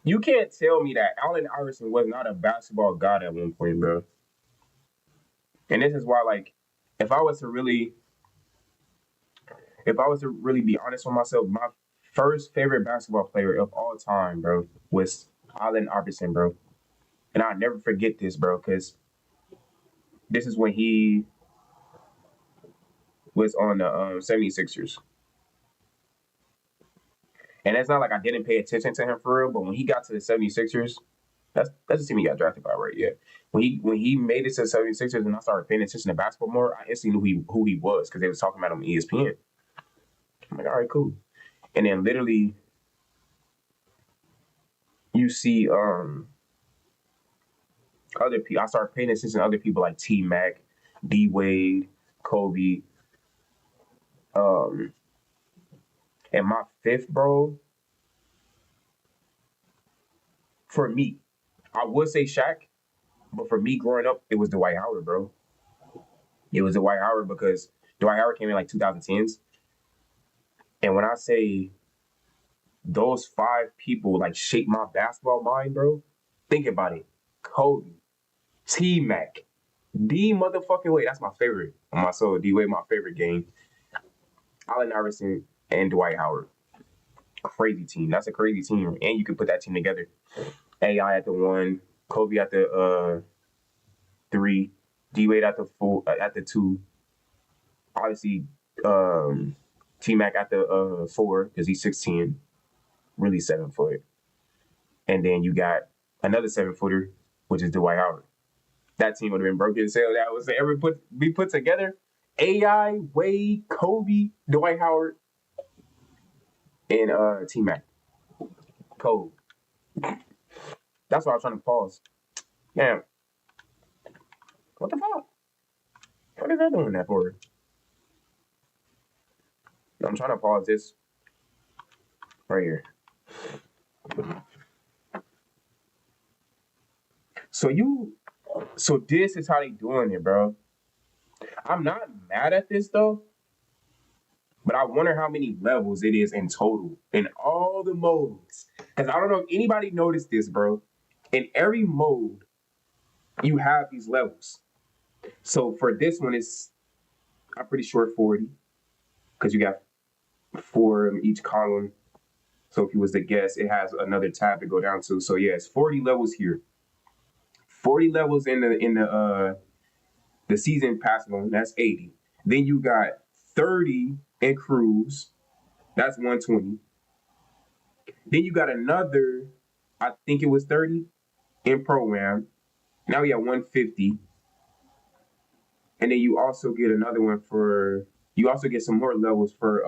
You can't tell me that Allen Iverson was not a basketball god at one point, bro. And this is why, like, if I was to really, if I was to really be honest with myself, my first favorite basketball player of all time, bro, was Allen Iverson, bro. And I'll never forget this, bro, because this is when he was on the 76ers. And it's not like I didn't pay attention to him for real, but when he got to the 76ers, that's the team he got drafted by, right? Yeah. When he made it to the 76ers and I started paying attention to basketball more, I instantly knew who he was because they was talking about him on ESPN. I'm like, all right, cool. And then literally you see other people. I started paying attention to other people like T Mac, D Wade, Kobe. Um, and my fifth, bro, for me, I would say Shaq, but for me growing up, it was Dwight Howard, bro. It was Dwight Howard because Dwight Howard came in like 2010s. And when I say those five people like shaped my basketball mind, bro, think about it. Kobe, T Mac, D motherfucking Wade, that's my favorite on my soul. D Wade, my favorite game. Allen Iverson and Dwight Howard. Crazy team. That's a crazy team. And you can put that team together. AI at the one, Kobe at the 3, D Wade at the 4, at the 2. Obviously, T Mac at the 4 because he's 6'10", really 7 foot. And then you got another 7-footer, which is Dwight Howard. That team would have been broken as hell. That was ever be put together. AI, Wade, Kobe, Dwight Howard, and T Mac. Cold. That's why I was trying to pause. Damn. What the fuck? What is that doing that for? I'm trying to pause this right here. So this is how they doing it, bro. I'm not mad at this though, but I wonder how many levels it is in total in all the modes. Because I don't know if anybody noticed this, bro. In every mode, you have these levels. So for this one, I'm pretty sure 40, because you got 4 in each column. So if you was to guess, it has another tab to go down to. So yeah, it's 40 levels here. 40 levels in the season pass alone. That's 80. Then you got 30 in cruise. That's 120. Then you got another, I think it was 30 in program. Now we got 150. And then you also get another one for you also get some more levels for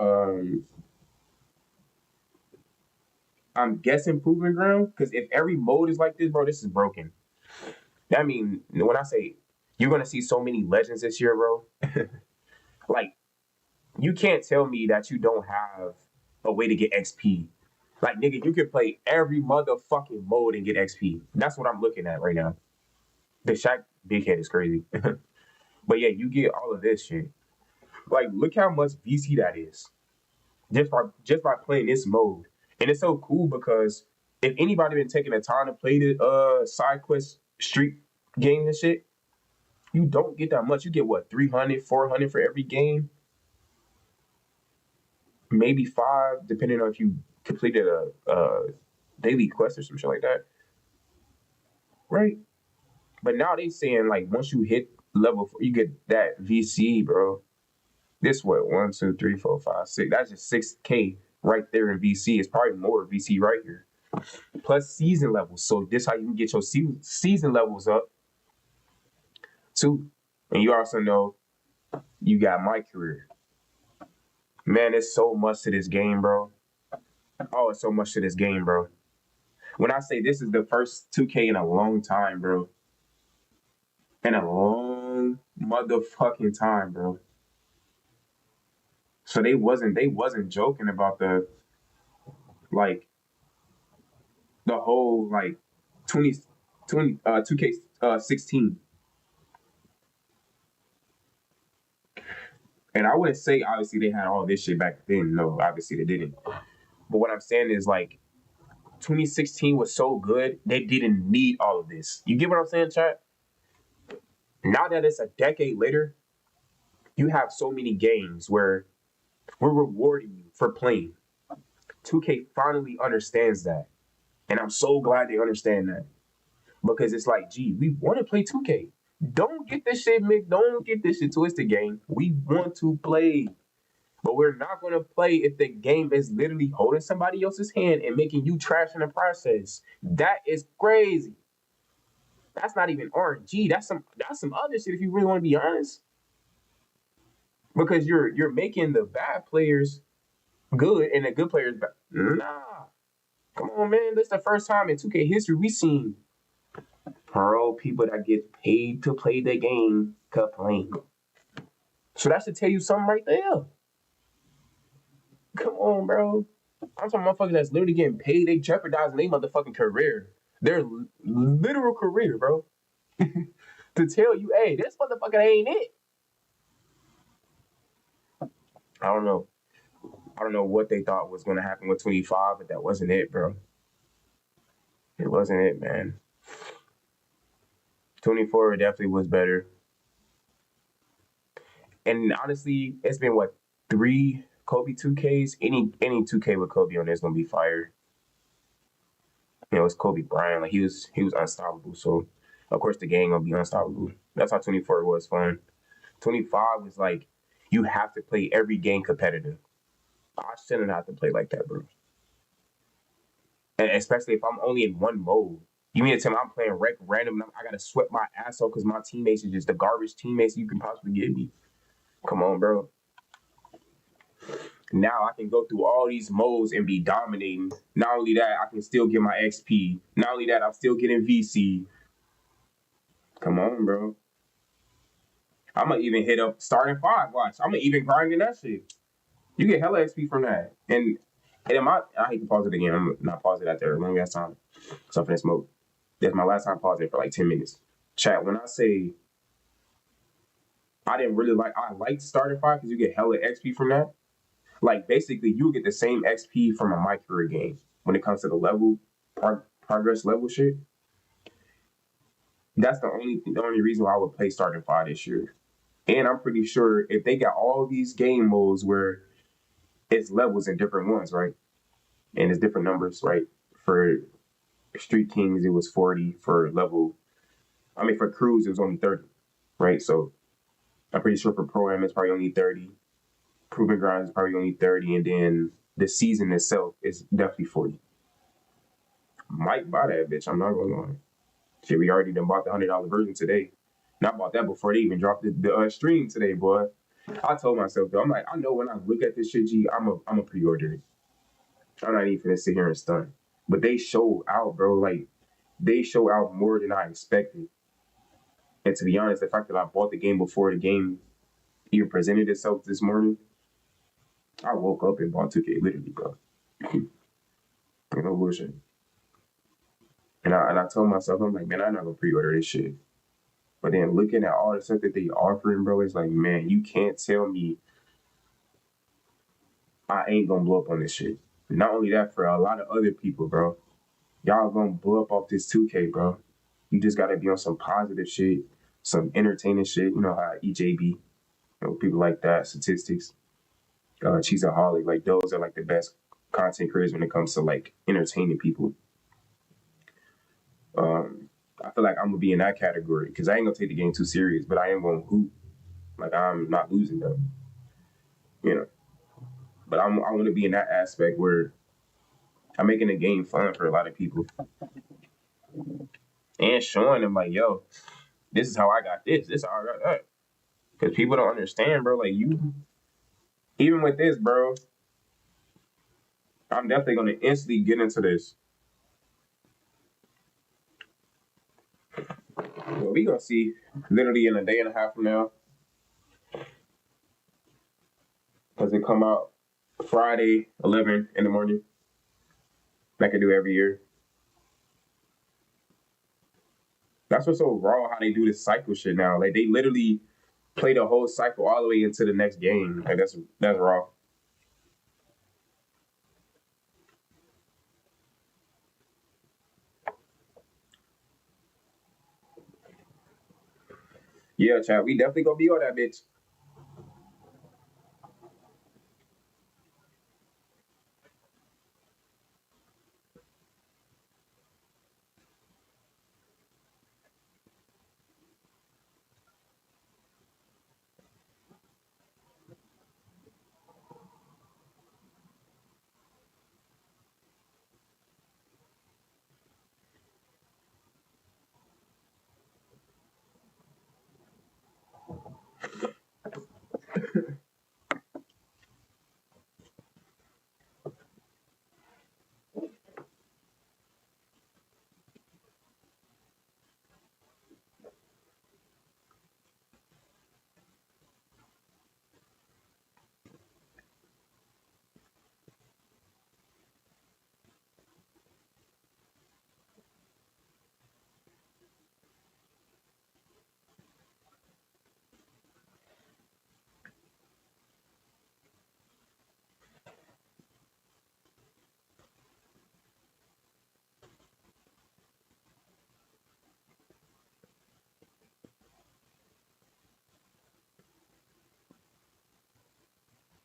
I'm guessing Proving Ground. Because if every mode is like this, bro, this is broken. I mean, when I say you're gonna see so many legends this year, bro, like you can't tell me that you don't have a way to get XP. Like nigga, you can play every motherfucking mode and get XP. That's what I'm looking at right now. The Shaq Big Head is crazy. But yeah, you get all of this shit. Like, look how much VC that is. Just by playing this mode. And it's so cool because if anybody been taking the time to play the side quest street games and shit, you don't get that much. You get what, 300, 400 for every game? Maybe 5, depending on if you completed a daily quest or some shit like that. Right? But now they saying like once you hit level 4, you get that VC, bro. This what 1, 2, 3, 4, 5, 6. That's just 6K right there in VC. It's probably more VC right here. Plus season levels. So this how you can get your season levels up too. And you also know you got my career. Man, there's so much to this game, bro. Oh, it's so much to this game, bro. When I say this is the first 2K in a long time, bro. In a long motherfucking time, bro. So they wasn't joking about the like the whole like 2K16. And I wouldn't say obviously they had all this shit back then. No, obviously they didn't. But what I'm saying is like 2016 was so good, they didn't need all of this. You get what I'm saying, chat? Now that it's a decade later, you have so many games where we're rewarding you for playing. 2K finally understands that. And I'm so glad they understand that. Because it's like, gee, we want to play 2K. Don't get this shit, Mick. Don't get this shit twisted, gang. We want to play. But we're not going to play if the game is literally holding somebody else's hand and making you trash in the process. That is crazy. That's not even RNG. That's some other shit if you really want to be honest. Because you're making the bad players good and the good players bad. Nah. Come on, man. This is the first time in 2K history we seen pro people that get paid to play the game complain. So that should tell you something right there. Come on, bro. I'm talking motherfuckers that's literally getting paid. They jeopardizing their motherfucking career. Their literal career, bro. To tell you, hey, this motherfucker ain't it. I don't know. I don't know what they thought was going to happen with 25, but that wasn't it, bro. It wasn't it, man. 24 definitely was better. And honestly, it's been what, 3 Kobe 2Ks? Any 2K with Kobe on there is gonna be fire. You know, it's Kobe Bryant. Like he was unstoppable. So of course the game gonna be unstoppable. That's how 24 was fun. 25 was like you have to play every game competitive. I shouldn't have to play like that, bro. And especially if I'm only in one mode. You mean to tell me I'm playing random and I gotta sweat my ass off because my teammates are just the garbage teammates you can possibly give me. Come on, bro. Now I can go through all these modes and be dominating. Not only that, I can still get my XP. Not only that, I'm still getting VC. Come on, bro. I'm gonna even hit up starting 5. Watch. I'm gonna even grinding that shit. You get hella XP from that. And I hate to pause it again. I'm not pause it after a long ass time. So for this mode. That's my last time pausing for like 10 minutes. Chat, when I say I liked starting 5 because you get hella XP from that. Like basically you get the same XP from a My Career game when it comes to the level progress level shit. That's the only reason why I would play starting 5 this year. And I'm pretty sure if they got all these game modes where it's levels in different ones, right? And it's different numbers, right? For Street Kings it was 40. For Cruise it was only 30, right? So I'm pretty sure for Pro-Am it's probably only 30. Proving Grounds is probably only 30, and then the season itself is definitely 40. Might buy that bitch. I'm not gonna lie. Shit, we already done bought the $100 version today. And I bought that before they even dropped the stream today, boy. I told myself though, I'm like, I know when I look at this shit, G, I'm a pre-order it. I'm not even gonna sit here and stun. But they show out, bro. Like they show out more than I expected. And to be honest, the fact that I bought the game before the game even presented itself this morning, I woke up and bought 2K literally, bro. No bullshit. And I told myself, I'm like, man, I'm not gonna pre-order this shit. But then looking at all the stuff that they offering, bro, it's like, man, you can't tell me I ain't gonna blow up on this shit. Not only that, for a lot of other people, bro, y'all gonna blow up off this 2K, bro. You just gotta be on some positive shit, some entertaining shit. You know how EJB, you know, people like that, statistics, Cheeseaholic, like those are like the best content creators when it comes to like entertaining people. I feel like I'm gonna be in that category because I ain't gonna take the game too serious, but I am gonna hoop. Like I'm not losing though, you know. But I want to be in that aspect where I'm making the game fun for a lot of people and showing them like, yo, this is how I got this. This is how I got that. Because people don't understand, bro. Like you, even with this, bro, I'm definitely gonna instantly get into this. Well, we gonna see literally in a day and a half from now. Because it come out Friday, 11 in the morning. Like I do every year. That's what's so raw how they do this cycle shit now. Like they literally play the whole cycle all the way into the next game. Like that's raw. Yeah, Chad, we definitely gonna be on that bitch.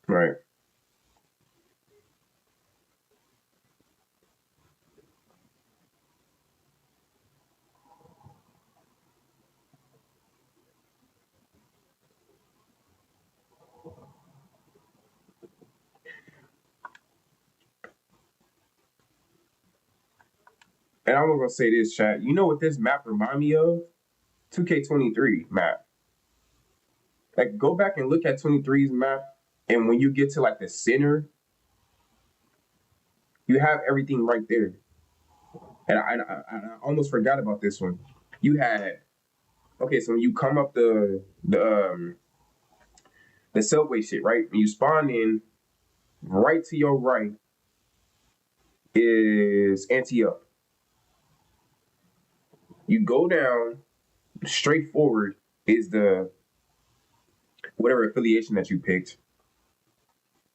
Right. And I'm gonna say this, chat. You know what this map remind me of? 2K23 map. Like go back and look at 23's map, and when you get to like the center, you have everything right there. And I almost forgot about this one. You had okay, so when you come up the subway shit, right? When you spawn in, right to your right is Antioch. You go down straight forward is the whatever affiliation that you picked.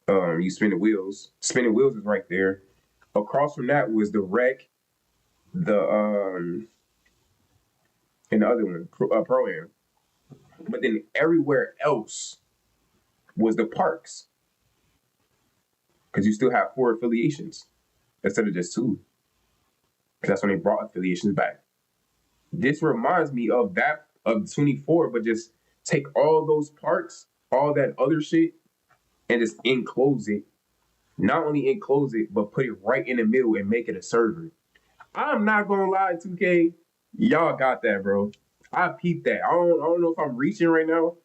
You spin the wheels. Spinning wheels is right there. Across from that was the rec, the and the other one, Pro Am. But then everywhere else was the parks. Because you still have 4 affiliations instead of just 2. Because that's when they brought affiliations back. This reminds me of that of 24, but just take all those parks, all that other shit, and just enclose it. Not only enclose it, but put it right in the middle and make it a server. I'm not gonna lie, 2K, y'all got that, bro. I peeped that. I don't know if I'm reaching right now,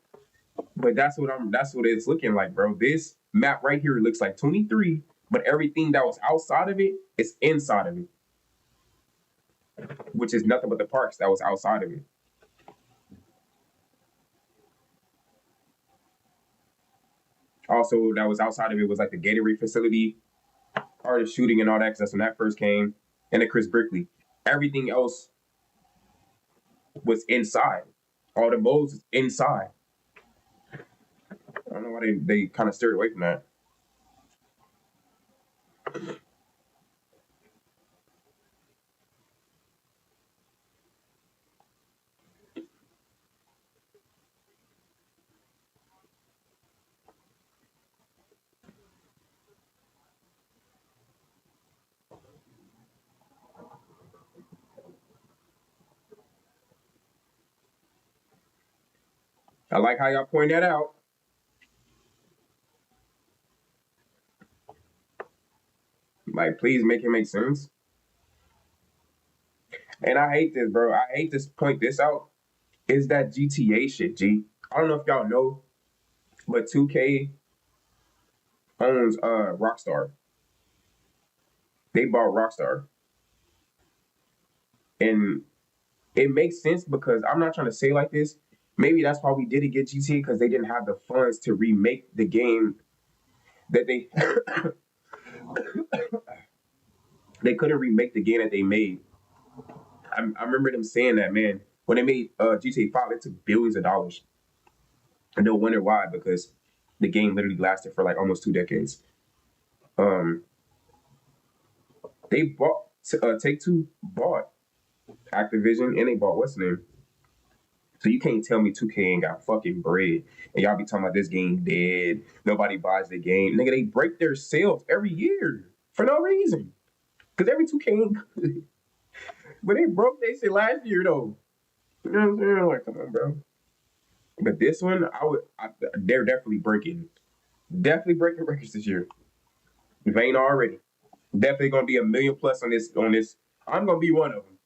but that's what it's looking like, bro. This map right here looks like 23, but everything that was outside of it is inside of it, which is nothing but the parks that was outside of it. Also, that was outside of it was like the Gatorade facility, or the shooting and all that, 'cause that's when that first came, and the Chris Brickley. Everything else was inside. All the modes is inside. I don't know why they kind of steered away from that. I like how y'all point that out. Like, please make it make sense. And I hate this, bro. I hate to point this out. Is that GTA shit, G? I don't know if y'all know, but 2K owns Rockstar. They bought Rockstar. And it makes sense because I'm not trying to say like this. Maybe that's why we didn't get GTA because they didn't have the funds to remake the game that they they couldn't remake the game that they made. I remember them saying that, man, when they made GTA 5, it took billions of dollars. And they'll wonder why, because the game literally lasted for like almost 2 decades. Um, they bought Take Two bought Activision and they bought what's the name. So you can't tell me 2K ain't got fucking bread and y'all be talking about this game dead. Nobody buys the game. Nigga, they break their sales every year for no reason. Cause every 2K ain't good. But they broke they shit last year though. You know what I'm saying? Like, come on, bro. But this one, they're definitely breaking records this year. If ain't already, definitely gonna be a million plus on this. I'm gonna be one of them.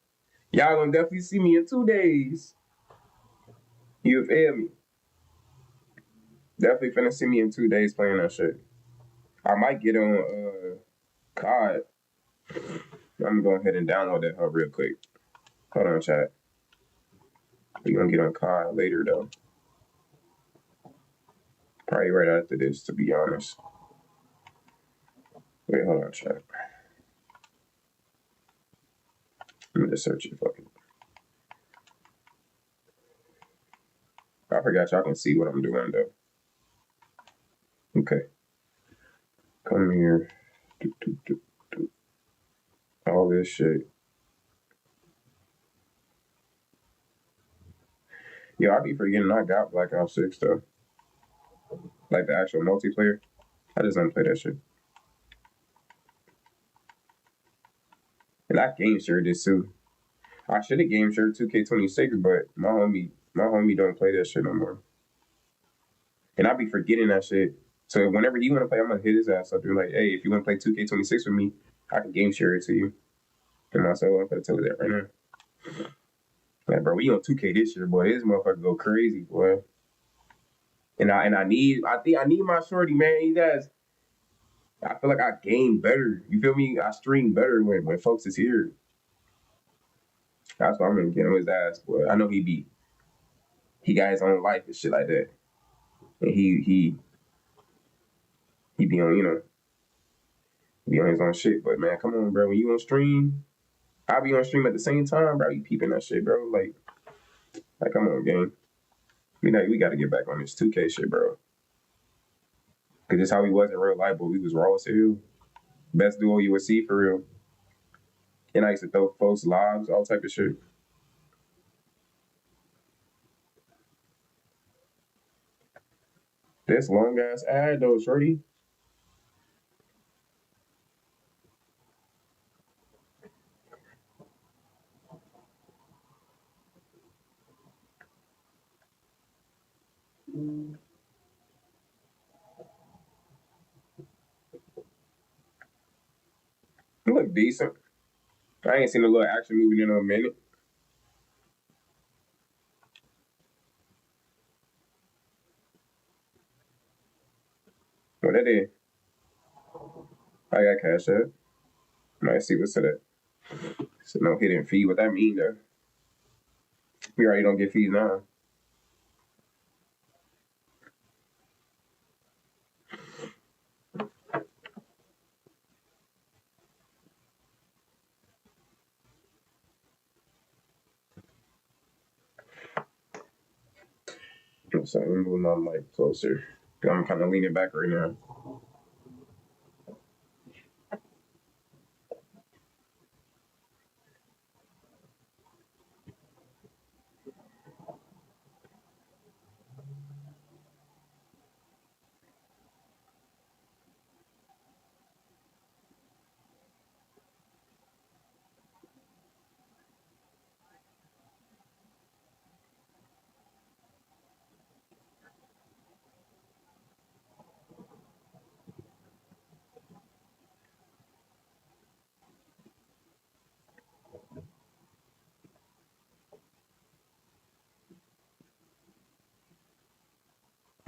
Y'all gonna definitely see me in 2 days. You feel me? Definitely finna see me in 2 days playing that shit. I might get on COD. I'm gonna go ahead and download that hub real quick. Hold on, chat. We gonna get on COD later though. Probably right after this, to be honest. Wait, hold on, chat. Let me just search it. Fucking. I forgot y'all can see what I'm doing though. Okay. Come here. All this shit. Yo, I be forgetting I got Black Ops 6 though. Like the actual multiplayer. I just don't play that shit. And I game shared this too. I should have game shared 2K26, but my homie don't play that shit no more. And I be forgetting that shit. So whenever he wanna play, I'm gonna hit his ass up and be like, hey, if you wanna play 2K26 with me, I can game share it to you. And myself, I'm gonna tell you that right now. Like, bro, we on 2K this year, boy. This motherfucker go crazy, boy. And I think I need my shorty, man. He does. I feel like I game better. You feel me? I stream better when folks is here. That's why I'm gonna get on his ass, boy. I know he got his own life and shit like that. And he be on, be on his own shit. But man, come on, bro. When you on stream, I be on stream at the same time, bro. You peeping that shit, bro. Like come on, gang. We gotta get back on this 2K shit, bro. Cause this how we was in real life, but we was raw as hell. Best duo you would see for real. And I used to throw folks lives, all type of shit. This long ass ad though, shorty. You look decent. I ain't seen a little action movie in a minute. What that is? I got cash app. Might see what's to that. So no hidden fee. What that mean though? We already don't get fees now. So I'm moving my mic closer. I'm kind of leaning back right now.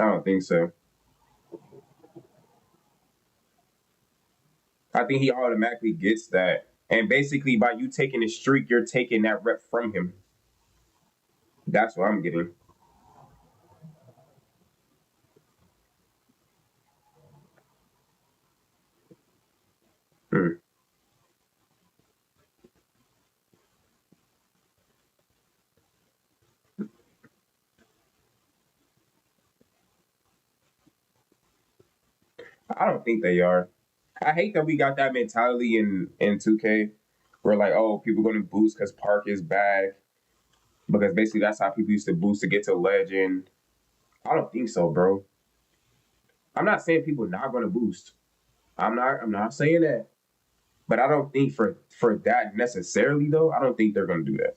I don't think so. I think he automatically gets that. And basically, by you taking the streak, you're taking that rep from him. That's what I'm getting. Hmm. I don't think they are. I hate that we got that mentality in 2K. We're like, oh, people going to boost because Park is back. Because basically, that's how people used to boost to get to Legend. I don't think so, bro. I'm not saying people not going to boost. I'm not saying that. But I don't think for that necessarily though. I don't think they're gonna do that.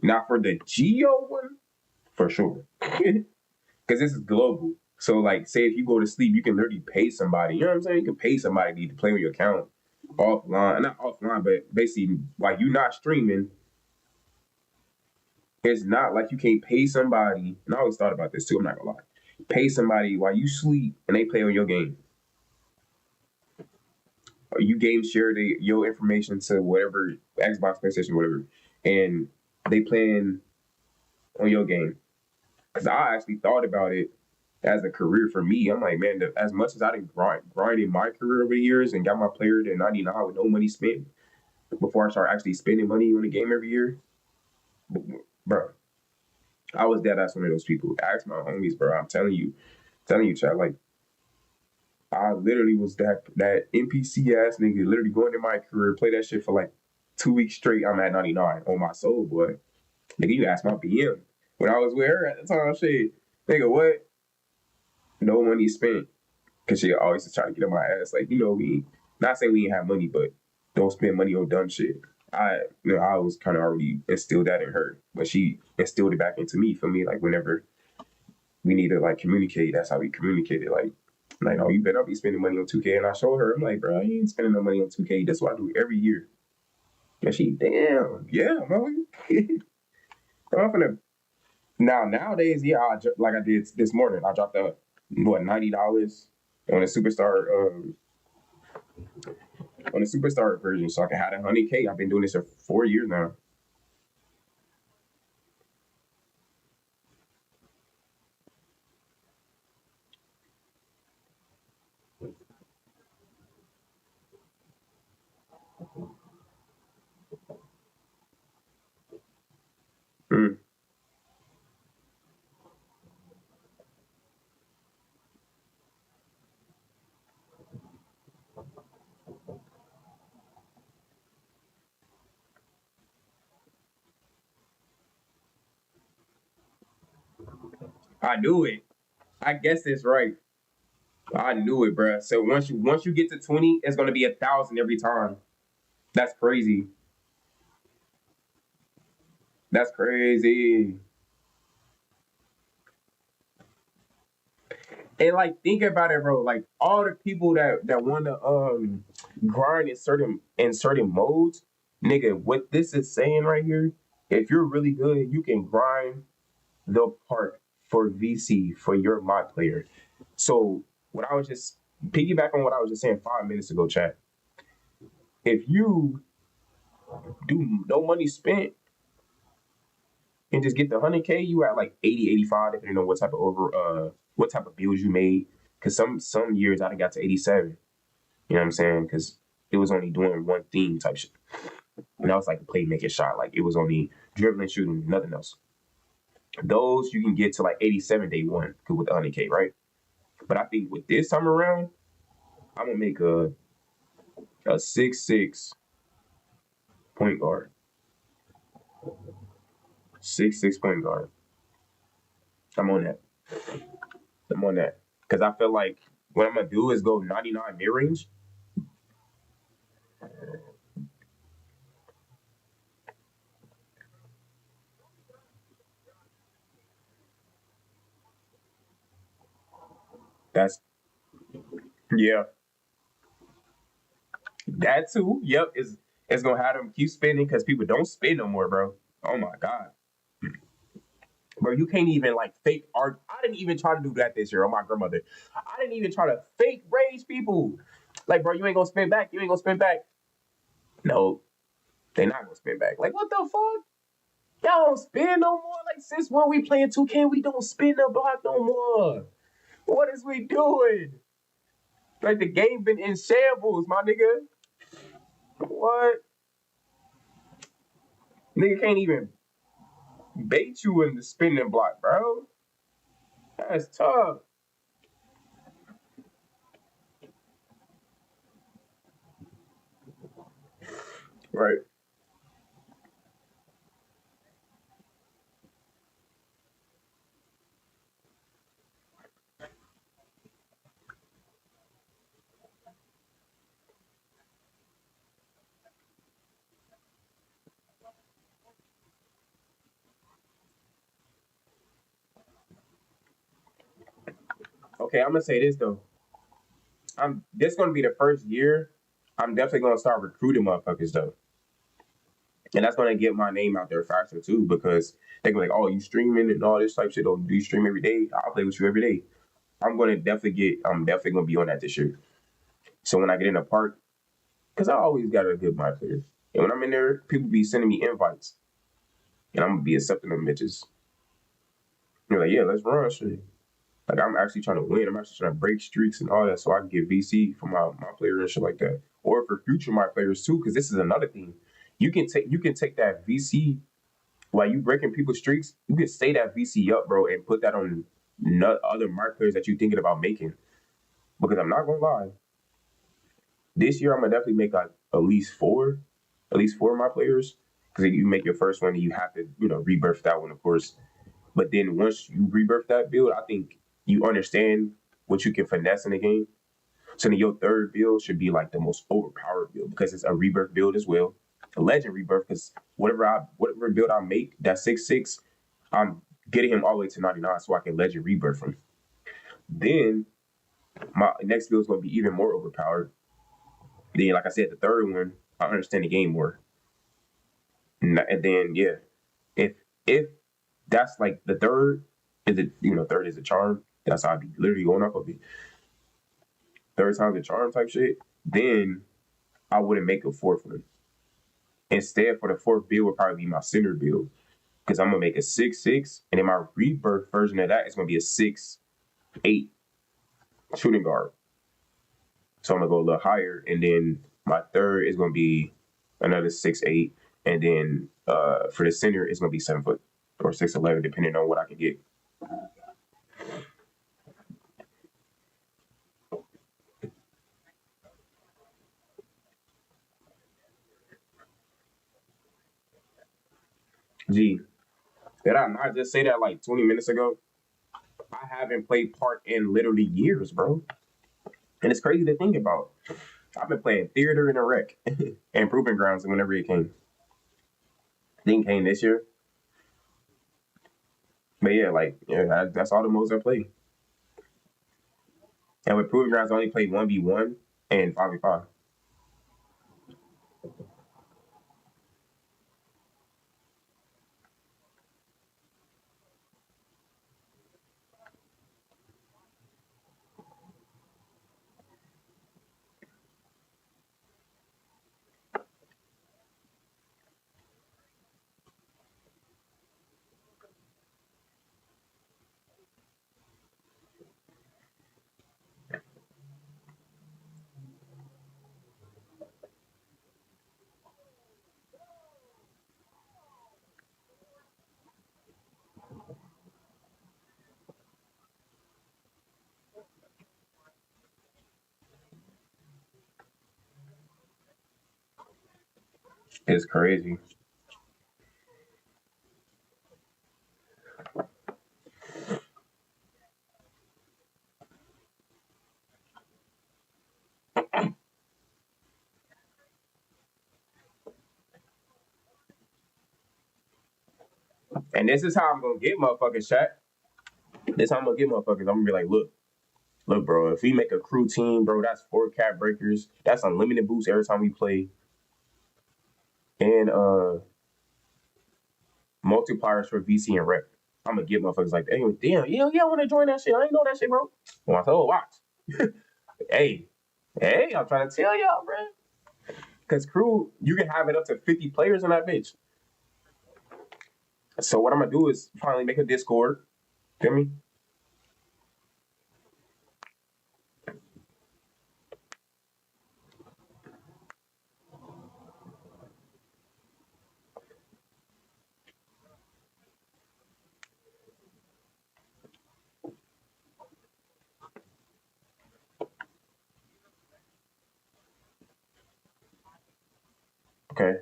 Now for the Geo one, for sure, because this is global. So like, say if you go to sleep, you can literally pay somebody. You know what I'm saying? You can pay somebody to play on your account offline, not offline, but basically like you not streaming. It's not like you can't pay somebody. And I always thought about this too. I'm not gonna lie. Pay somebody while you sleep and they play on your game. Or you game share your information to whatever Xbox, PlayStation, whatever, and they playing on your game. Because I actually thought about it as a career for me. I'm like, man, as much as I didn't grind my career over the years and got my player to 99 with no money spent before I started actually spending money on the game every year, bro, I was dead ass one of those people. Ask my homies, bro. I'm telling you, Chad, like I literally was that NPC ass nigga, literally going in my career, play that shit for like 2 weeks straight. I'm at 99 on my soul, boy. Nigga, you asked my BM when I was with her at the time. Shit, nigga, what? No money spent. Cause she always just try to get on my ass. Like, we not saying we didn't have money, but don't spend money on dumb shit. I was kind of already instilled that in her, but she instilled it back into me. For me, like whenever we need to like communicate, that's how we communicated. Like, oh, you better not be spending money on 2K. And I showed her, I'm like, bro, you ain't spending no money on 2K. That's what I do every year. And she, damn, yeah, man. I'm gonna nowadays, yeah, like I did this morning, I dropped $90 on a superstar version, so I can have 100K. I've been doing this for 4 years now. Mm. I knew it. I guess it's right. I knew it, bruh. So once you get to 20, it's gonna be 1,000 every time. That's crazy. That's crazy. And like think about it, bro. Like all the people that want to grind in certain modes, nigga. What this is saying right here, if you're really good, you can grind the park for VC for your mod player. So what I was just piggyback on what I was just saying 5 minutes ago, chat. If you do no money spent and just get the 100K, you at like 80, 85, depending on what type of what type of builds you made. Because some years I got to 87. You know what I'm saying? Because it was only doing one theme type shit. And that was like a playmaking shot. Like it was only dribbling, shooting, nothing else. Those you can get to like 87 day one with the 100K, right? But I think with this time around, I'm gonna make a 6'6" point guard. 6'6" point guard. I'm on that. I'm on that. Because I feel like what I'm gonna do is go 99 mid range. That's yeah. That too. Yep. It's gonna have them keep spending because people don't spend no more, bro. Oh my god. Bro, you can't even like fake art. I didn't even try to do that this year on my grandmother. I didn't even try to fake rage people. Like, bro, you ain't gonna spend back. You ain't gonna spend back. No, they not gonna spend back. Like, what the fuck? Y'all don't spend no more. Like, since when we playing 2K, we don't spend the block no more. What is we doing? Like, the game been in shambles, my nigga. What? Nigga can't even bait you in the spinning block, bro. That's tough. Right. Okay, I'm gonna say this though. This gonna be the first year I'm definitely gonna start recruiting motherfuckers though. And that's gonna get my name out there faster too, because they're gonna be like, oh, you streaming and all this type shit. Oh, do you stream every day? I'll play with you every day. I'm definitely gonna be on that this year. So when I get in the park, because I always got a good mind player. And when I'm in there, people be sending me invites. And I'm gonna be accepting them bitches. You're like, yeah, let's run shit. Like I'm actually trying to win. I'm actually trying to break streaks and all that so I can get VC for my player and shit like that. Or for future my players too, because this is another thing. You can take that VC while you breaking people's streaks, you can stay that VC up, bro, and put that on other mark players that you're thinking about making. Because I'm not gonna lie, this year I'm gonna definitely make like at least four of my players. Because you make your first one, and you have to, rebirth that one, of course. But then once you rebirth that build, I think you understand what you can finesse in the game. So then your third build should be like the most overpowered build because it's a rebirth build as well, a legend rebirth. Because whatever build I make, that 6'6", I'm getting him all the way to 99 so I can legend rebirth him. Then my next build is gonna be even more overpowered. Then, like I said, the third one, I understand the game more. And then yeah, if that's like the third is it, third is a charm. That's how I be literally going off of it. Third time's a charm type shit. Then I wouldn't make a fourth one. Instead, for the fourth build would probably be my center build because I'm gonna make a 6'6", and then my rebirth version of that is gonna be a 6'8" shooting guard. So I'm gonna go a little higher, and then my third is gonna be another 6'8", and then for the center it's gonna be 7 foot or 6'11", depending on what I can get. Gee, did I not just say that like 20 minutes ago? I haven't played Park in literally years, bro. And it's crazy to think about. I've been playing theater in a rec and proving grounds whenever it came. Then came this year. But yeah, that's all the modes I play. And with proving grounds, I only played 1v1 and 5v5. It's crazy. And this is how I'm gonna get motherfuckers, Shaq. This how I'm gonna get motherfuckers. I'm gonna be like, look, bro. If we make a crew team, bro, that's 4 cap breakers. That's unlimited boosts every time we play, and multipliers for VC and rep. I'm gonna get motherfuckers like, hey, damn, yeah, I want to join that shit. I ain't know that shit, bro. Well, I said, oh, watch. hey, I'm trying to tell y'all, bro. Because crew, you can have it up to 50 players in that bitch. So what I'm gonna do is finally make a Discord. Feel me? Okay.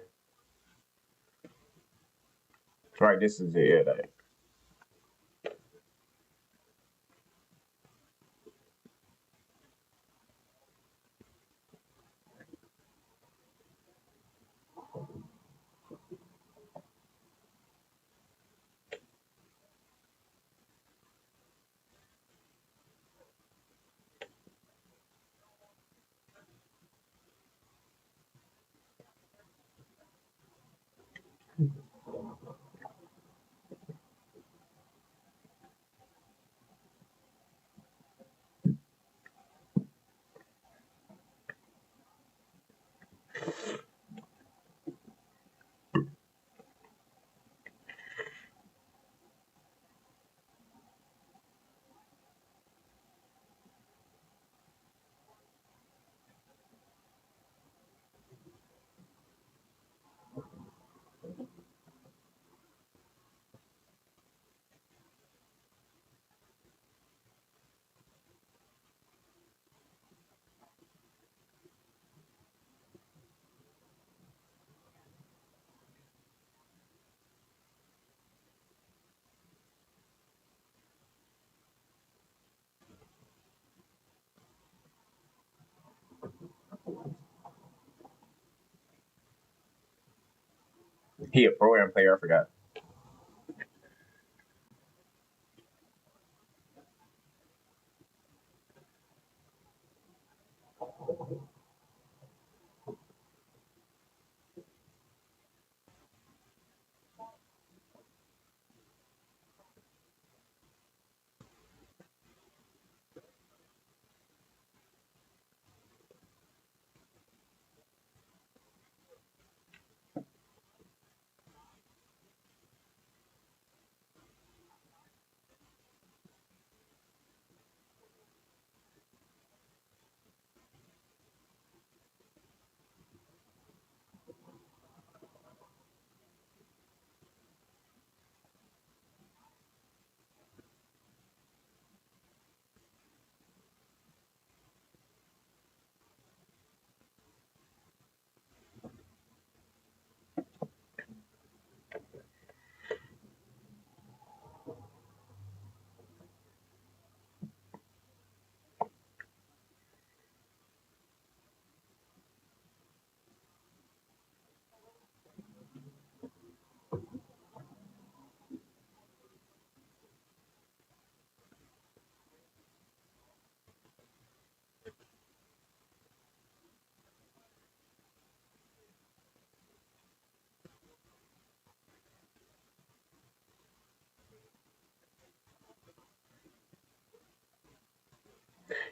Right, this is it. Yeah, he a program player. I forgot.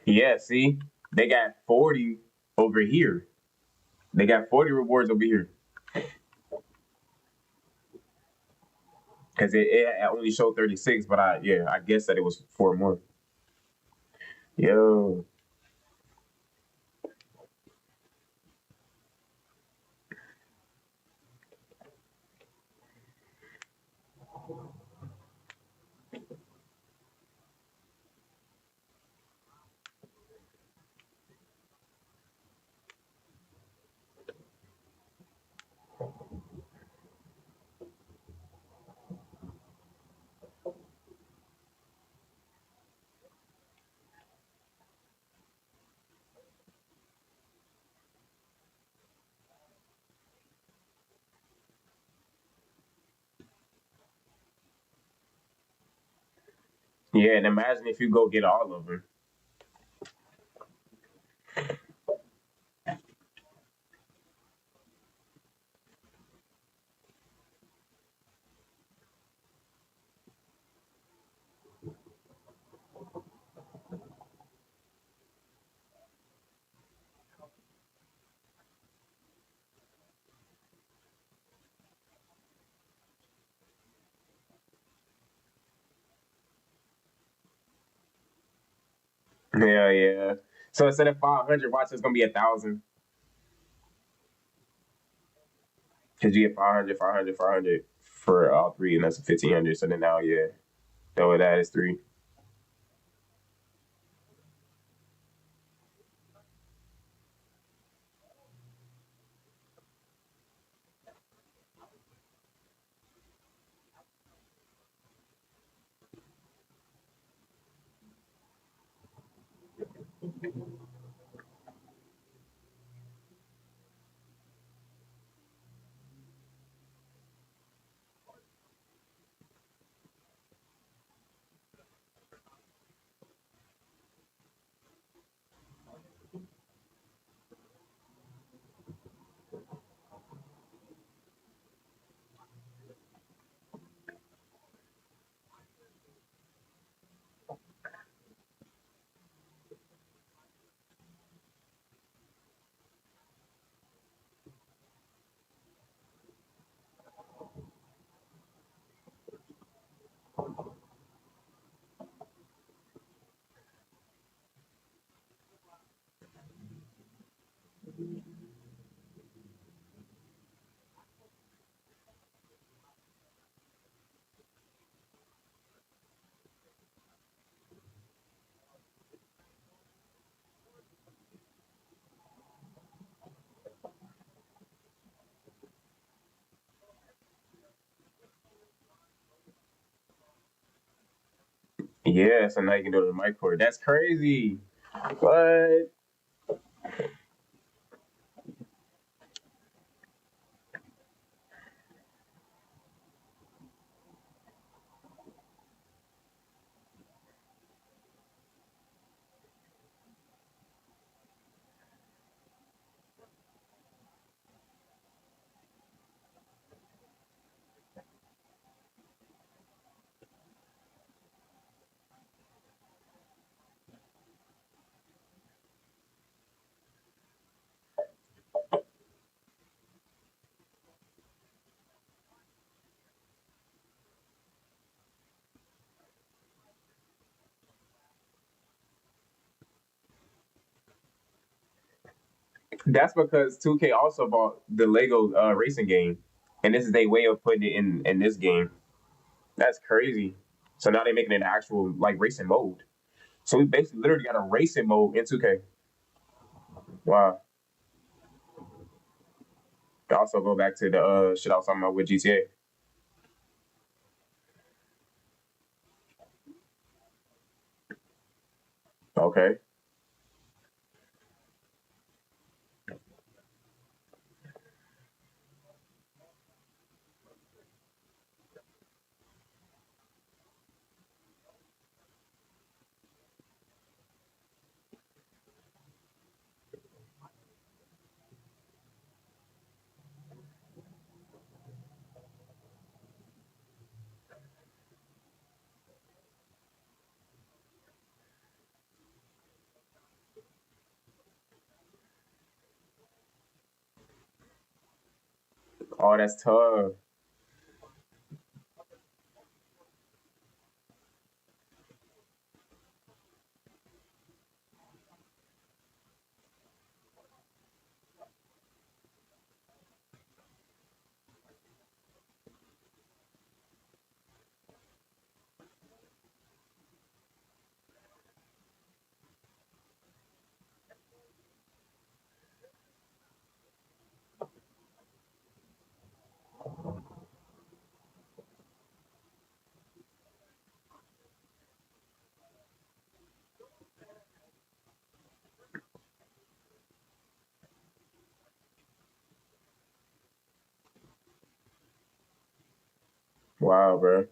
Yeah, see, they got 40 over here. They got 40 rewards over here because it only showed 36, but I guess that it was 4 more. Yo, Yeah, and imagine if you go get all of them. Yeah, yeah. So instead of 500, watch it's gonna be 1,000 because you get 500, 500, 500 for all three, and that's 1,500. So then now, yeah, so that is three. Yeah, so now you can go to the mic court. That's crazy. What? That's because 2K also bought the Lego racing game, and this is their way of putting it in this game. That's crazy. So now they're making an actual like racing mode. So we basically literally got a racing mode in 2K. Wow. Also go back to the shit I was talking about with GTA. Okay. Oh, that's tough. Wow, bro.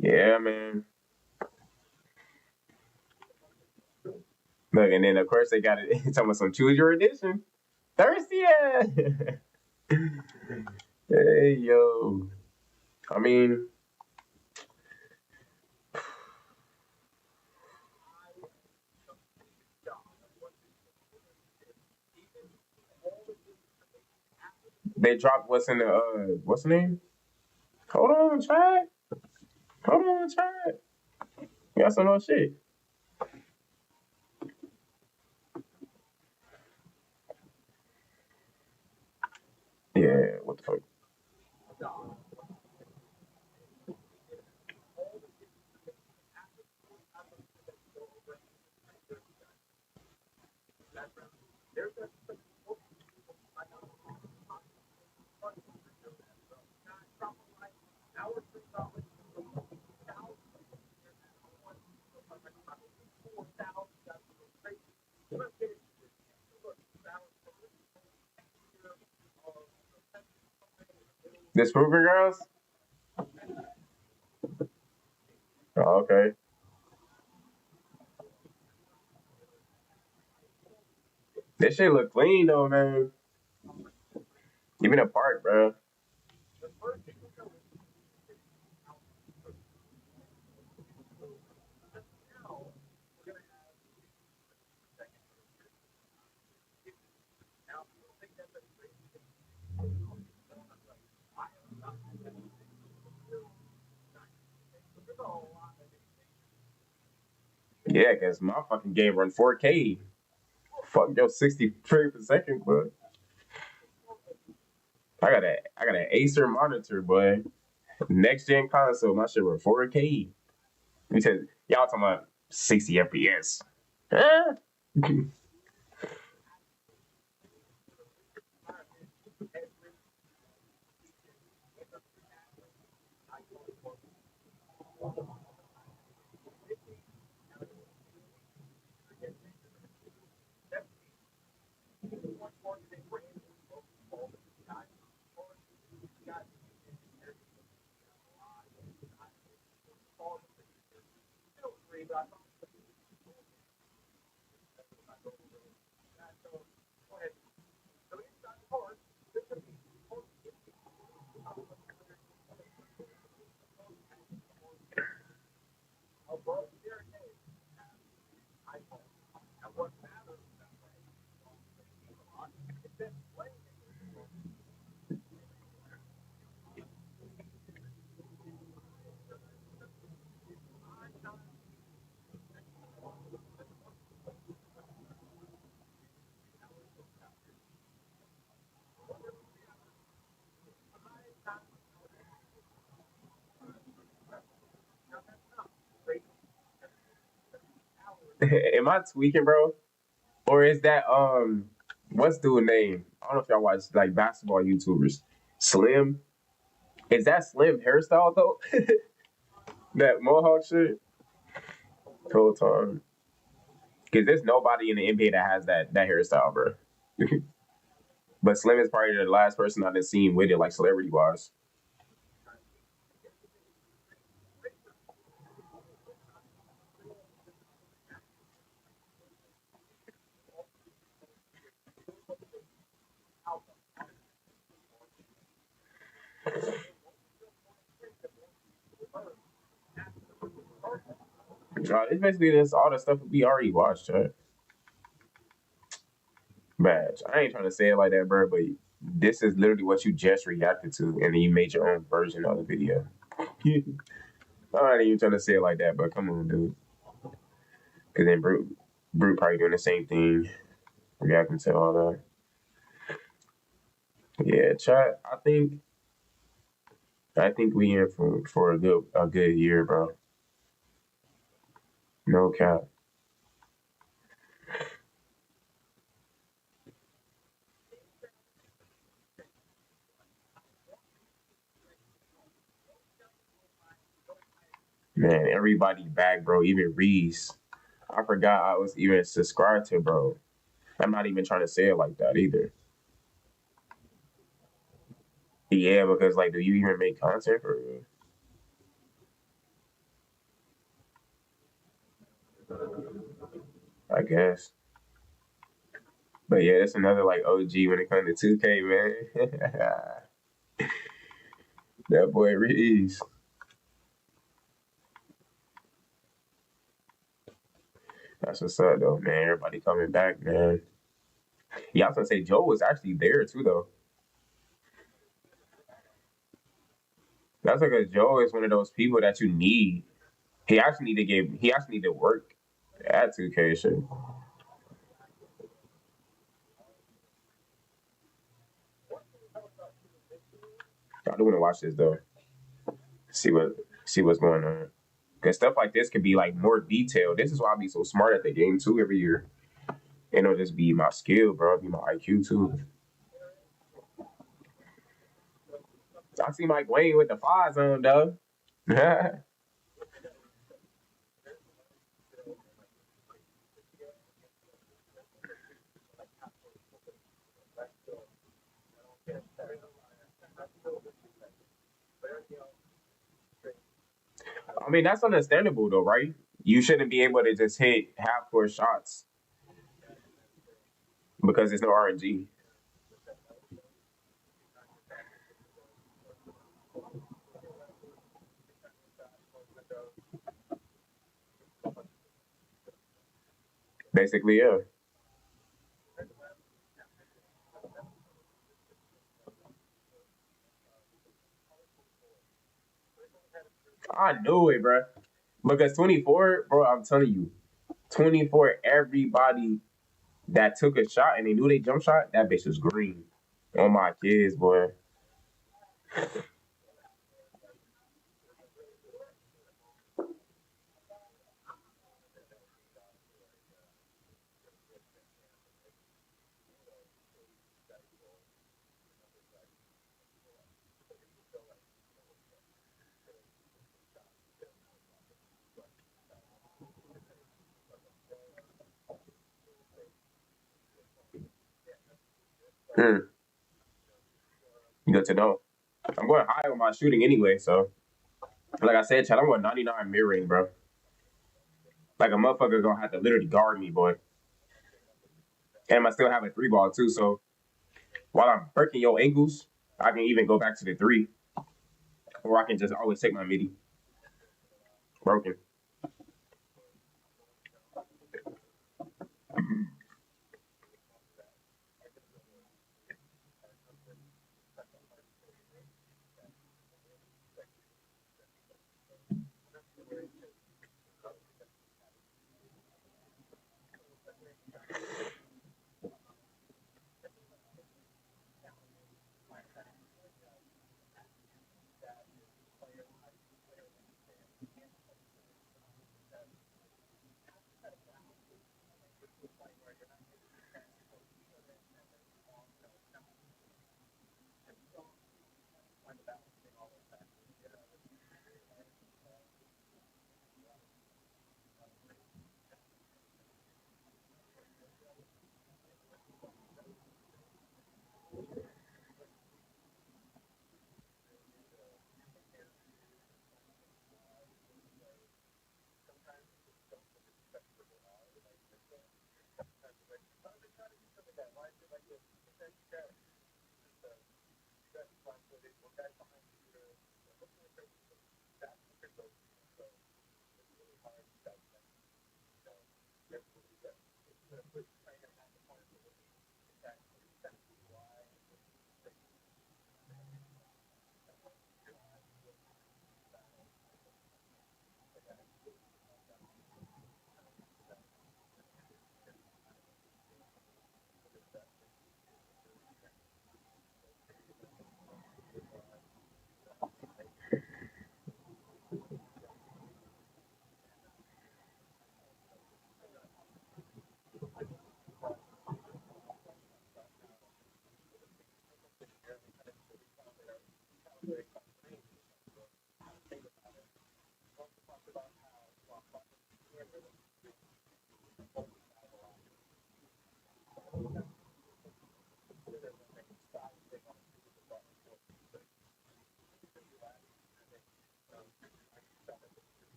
Yeah, man. Look, and then of course they got it talking about some choose your edition. Thirsty, yeah. Hey yo. I mean, they dropped what's in the what's the name? Hold on, Chad. Hold on, Chad. You got some more shit. Yeah, what the fuck? This Proving Grounds? Oh, okay. This shit look clean though, man. Even a park, bro. Yeah, cause my fucking game run 4K. Fuck yo, 60 frames per second, but I got an Acer monitor, boy. Next gen console, my shit run 4K. Because y'all talking about 60 FPS. Huh? Am I tweaking, bro? Or is that what's dude name? I don't know if y'all watch like basketball YouTubers. Slim. Is that Slim hairstyle though? That mohawk shit? Whole time. Cause there's nobody in the NBA that has that hairstyle, bro. But Slim is probably the last person I've seen with it, like celebrity wise. It's basically just all the stuff we already watched. Badge. I ain't trying to say it like that, bro, but this is literally what you just reacted to, and then you made your own version of the video. I ain't even trying to say it like that, but come on, dude. Because then Brute probably doing the same thing, reacting to all that. Yeah, chat. I think we in for a good year, bro. No cap. Man, everybody back, bro. Even Reese. I forgot I was even subscribed to, bro. I'm not even trying to say it like that either. Yeah, because like, do you even make content for real? guess. But yeah, it's another like OG when it comes to 2K, man. That boy Reese. That's what's up though, man. Everybody coming back, man. Yeah, I was gonna say Joe was actually there too though. That's because Joe is one of those people that you need. He actually need to work at 2K shit. I do want to watch this though. See what see what's going on. Cause stuff like this could be like more detailed. This is why I be so smart at the game too every year. And it'll just be my skill, bro. It'll be my IQ too. I see Mike Wayne with the five zone though. I mean, that's understandable though, right? You shouldn't be able to just hit half court shots because there's no RNG. Basically, yeah. I knew it, bro. Because 24, bro, I'm telling you, 24, everybody that took a shot and they knew they jump shot, that bitch was green. On my kids, boy. Hmm. Good to know. I'm going high on my shooting anyway, so like I said, Chad, I'm going 99 mirroring, bro. Like a motherfucker gonna have to literally guard me, boy. And I still have a three ball too, so while I'm breaking your ankles, I can even go back to the three, or I can just always take my midi. Broken.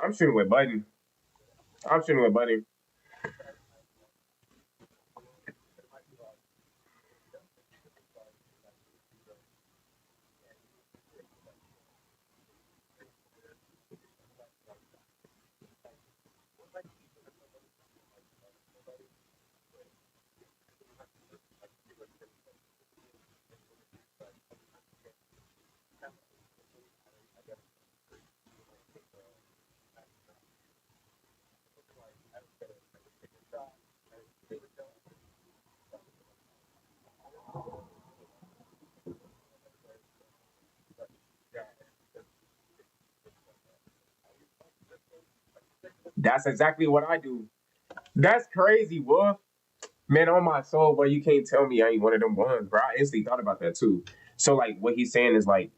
I'm shooting with button. I'm shooting with button. That's exactly what I do. That's crazy, Wolf. Man, on my soul, boy, you can't tell me I ain't one of them ones, bro. I instantly thought about that too. So like what he's saying is like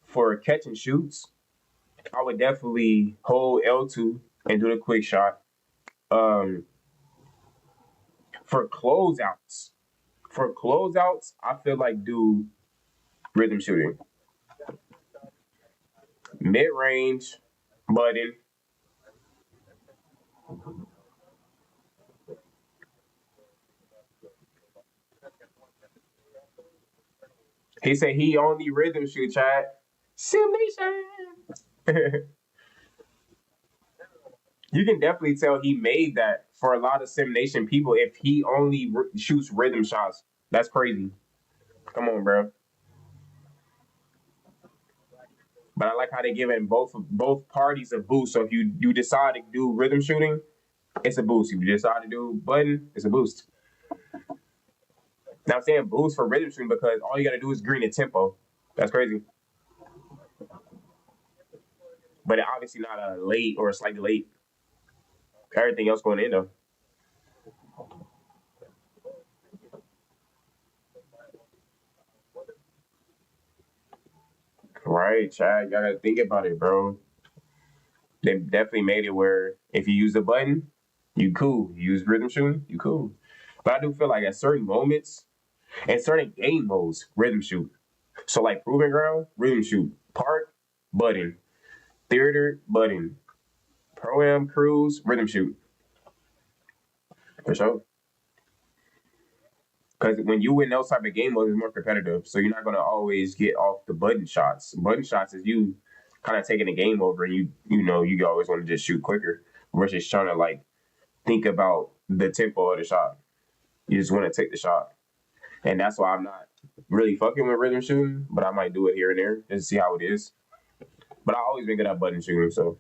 for catch and shoots, I would definitely hold L2 and do the quick shot. Um, for closeouts, I feel like do rhythm shooting, mid range, button. He said he only rhythm shoot, chat. Simulation. You can definitely tell he made that for a lot of simulation people. If he only shoots rhythm shots, that's crazy. Come on, bro. But I like how they giving both parties a boost. So if you decide to do rhythm shooting, it's a boost. If you decide to do button, it's a boost. Now I'm saying boost for rhythm shooting because all you got to do is green and tempo. That's crazy. But obviously not a late or a slightly late. Everything else going in though. Right, Chad. You gotta think about it, bro. They definitely made it where if you use the button, you cool. You use rhythm shooting, you cool. But I do feel like at certain moments and certain game modes, rhythm shoot. So like proving ground, rhythm shoot. Park, button. Theater, button. Pro Am, cruise, rhythm shoot. For sure. Because when you win those type of game modes, it's more competitive. So you're not gonna always get off the button shots. Button shots is you kind of taking the game over, and you always want to just shoot quicker versus trying to like think about the tempo of the shot. You just want to take the shot, and that's why I'm not really fucking with rhythm shooting, but I might do it here and there just to see how it is. But I always been good at button shooting, so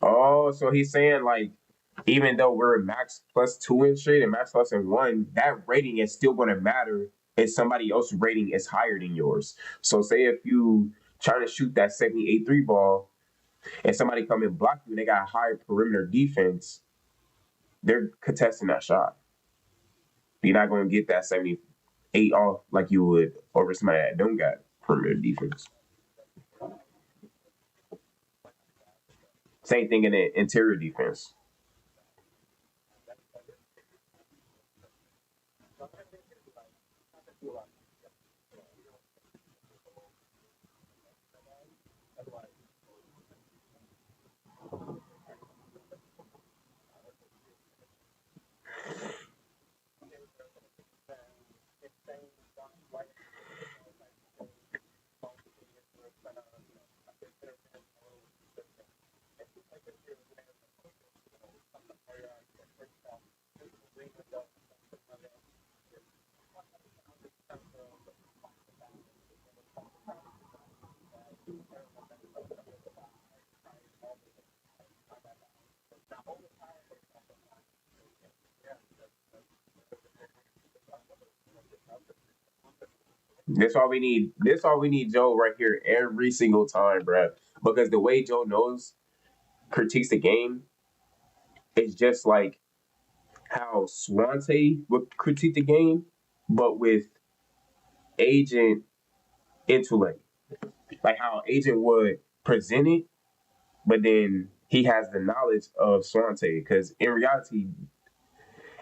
oh, so he's saying like even though we're max plus two and shit and max plus and one, that rating is still going to matter if somebody else's rating is higher than yours. So say if you try to shoot that 78 ball and somebody come and block you and they got a higher perimeter defense, they're contesting that shot. You're not going to get that 78 off like you would over somebody that don't got perimeter defense. Same thing in the interior defense. This all we need Joe right here every single time, bruh. Because the way Joe knows critiques the game is just like how Swante would critique the game, but with agent intellect. Like how agent would present it, but then he has the knowledge of Swante. Because in reality,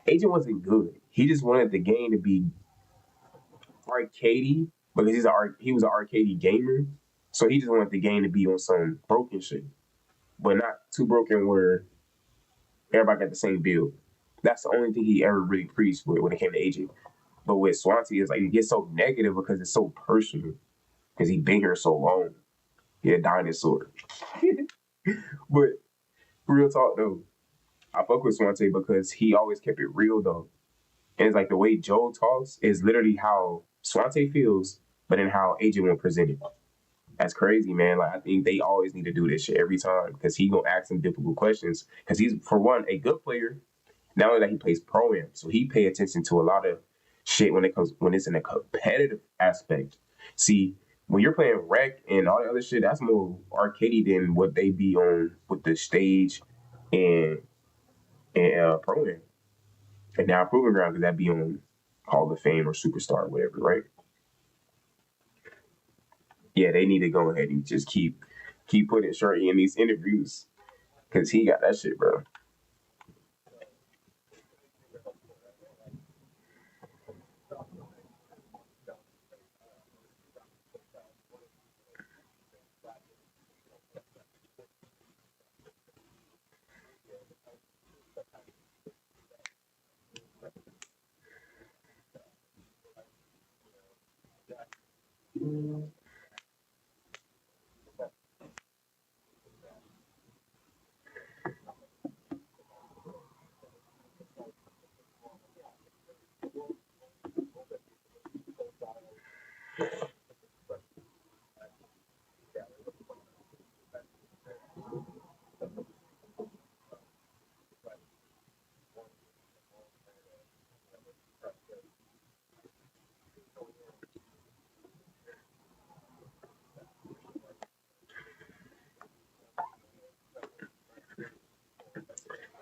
agent wasn't good. He just wanted the game to be arcadey because he was an arcadey gamer. So he just wanted the game to be on some broken shit, but not too broken where everybody got the same build. That's the only thing he ever really preached with when it came to agent. But with Swansea, it's like it gets so negative because it's so personal. Because he been here so long. He a dinosaur. But real talk though, I fuck with Swansea because he always kept it real though. And it's like the way Joe talks is literally how Swansea feels, but in how AJ won't present it. That's crazy, man. Like I think they always need to do this shit every time because he gonna ask some difficult questions. Because he's for one a good player. Not only that he plays pro am, so he pay attention to a lot of shit when it's in a competitive aspect. See, when you're playing rec and all the other shit, that's more arcadey than what they be on with the stage and pro am. And now proving ground because that be on Hall of Fame or Superstar or whatever, right? Yeah, they need to go ahead and just keep putting Shorty in these interviews because he got that shit, bro.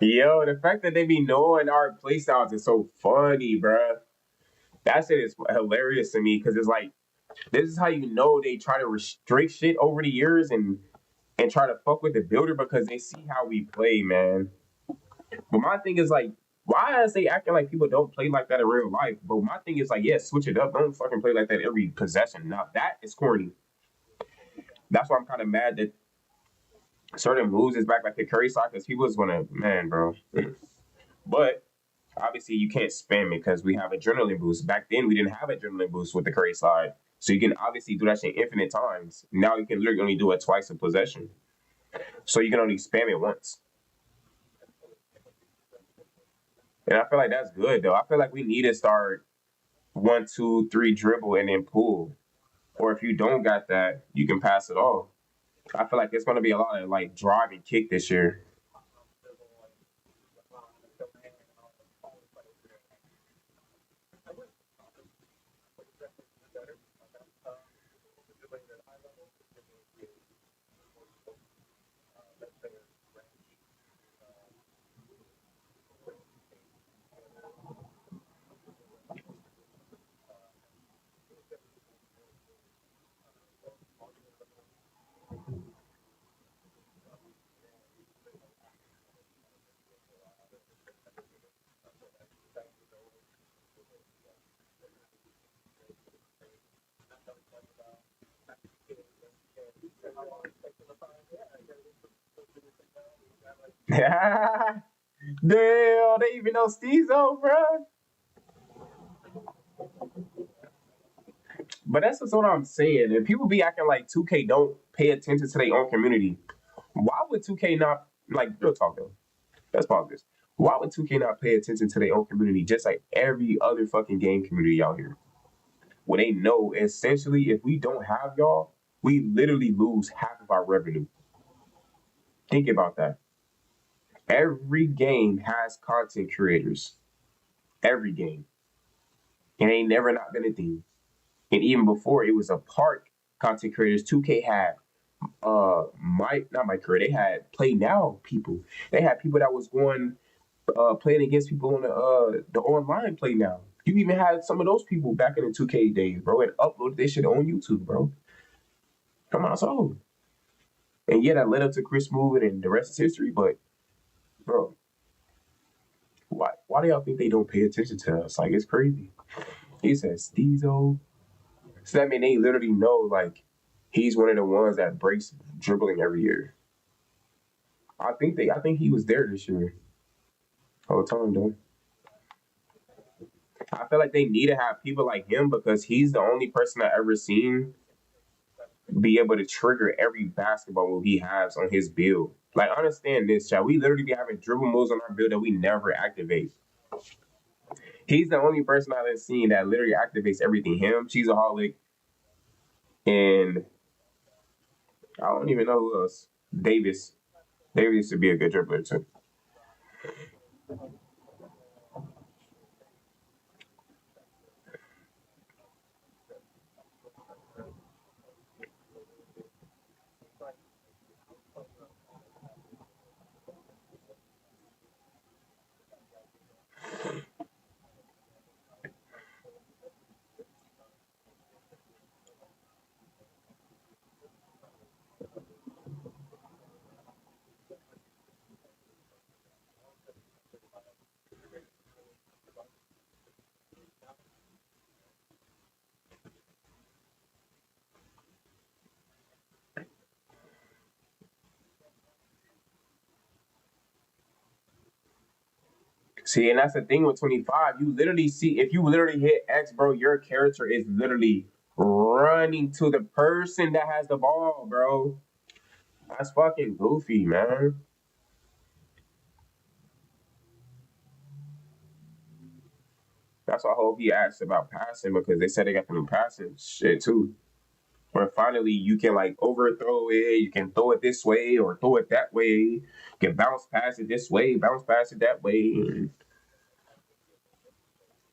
Yo, the fact that they be knowing our playstyles is so funny, bruh. That shit is hilarious to me because it's like this is how you know they try to restrict shit over the years and try to fuck with the builder because they see how we play, man. But my thing is like, why is they acting like people don't play like that in real life? But my thing is like, yeah, switch it up. Don't fucking play like that every possession. Now that is corny. That's why I'm kind of mad that certain moves is back like the Curry side because people just want to, man, bro. But obviously you can't spam it because we have adrenaline boost. Back then we didn't have adrenaline boost with the Curry slide. So you can obviously do that shit infinite times. Now you can literally only do it twice a possession. So you can only spam it once. And I feel like that's good though. I feel like we need to start 1, 2, 3 dribble and then pull. Or if you don't got that, you can pass it off. I feel like there's gonna be a lot of like drive and kick this year. Damn, they even know Steezo, bro. But that's just what I'm saying. And people be acting like 2K don't pay attention to their own community. Why would 2K not like real talk though? Let's pause this. Why would 2K not pay attention to their own community just like every other fucking game community out here? When they know essentially if we don't have y'all, we literally lose half of our revenue. Think about that. Every game has content creators. Every game. And ain't never not been a thing. And even before it was a park content creators, 2K had my not my career, they had play now people. They had people that was going playing against people on the online play now. You even had some of those people back in the 2K days, bro, and uploaded this shit on YouTube, bro. Come on, so. And yeah, that led up to Chris moving and the rest is history, but bro, why do y'all think they don't pay attention to us? Like it's crazy. He says Steezo. So that mean they literally know like he's one of the ones that breaks dribbling every year. I think he was there this year. All the time though. I feel like they need to have people like him because he's the only person I ever seen be able to trigger every basketball move he has on his build. Like, understand this, child. We literally be having dribble moves on our build that we never activate. He's the only person I've seen that literally activates everything. Him, Cheeseaholic, and I don't even know who else. Davis. Davis used to be a good dribbler too. See, and that's the thing with 25. You literally see, if you literally hit X, bro, your character is literally running to the person that has the ball, bro. That's fucking goofy, man. That's why I hope he asked about passing because they said they got them passing shit too. Where finally you can like overthrow it, you can throw it this way or throw it that way, you can bounce past it this way, bounce past it that way.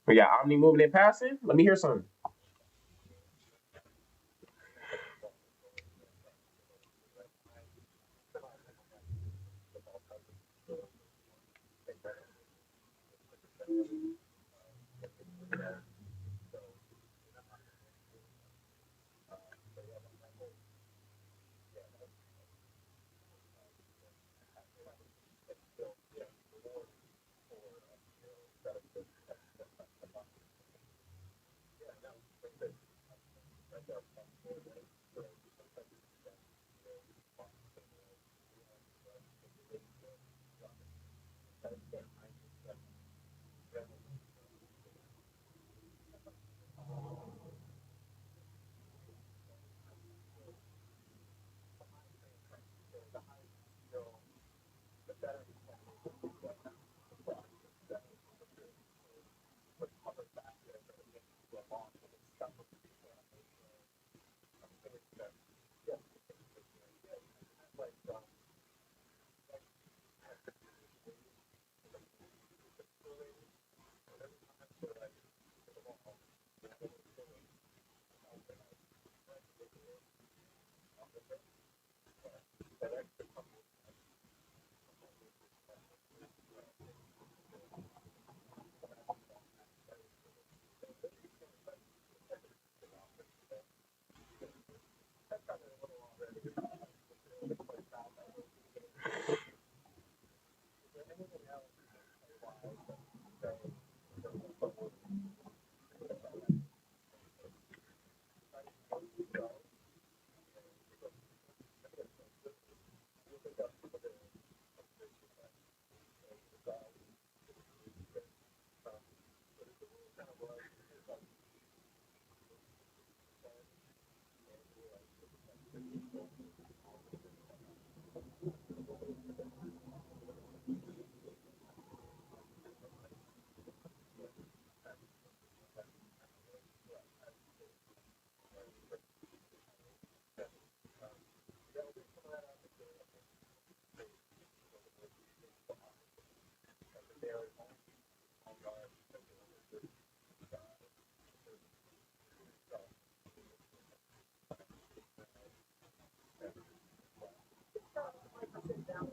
But yeah, Omni moving and passing. Let me hear something.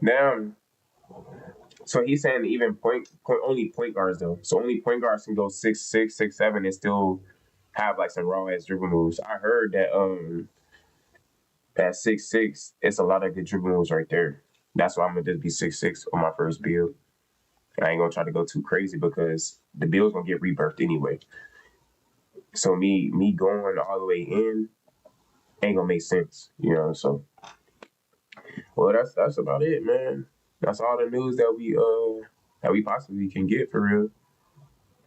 Now, so he's saying even only point guards though. So only point guards can go 6'6", 6'7", and still have like some raw ass dribble moves. I heard that at 6'6", it's a lot of good dribble moves right there. That's why I'm gonna just be 6'6" on my first build. I ain't gonna try to go too crazy because the build's gonna get rebirthed anyway. So me going all the way in ain't gonna make sense, you know. So well, that's about it, man. That's all the news that we possibly can get for real.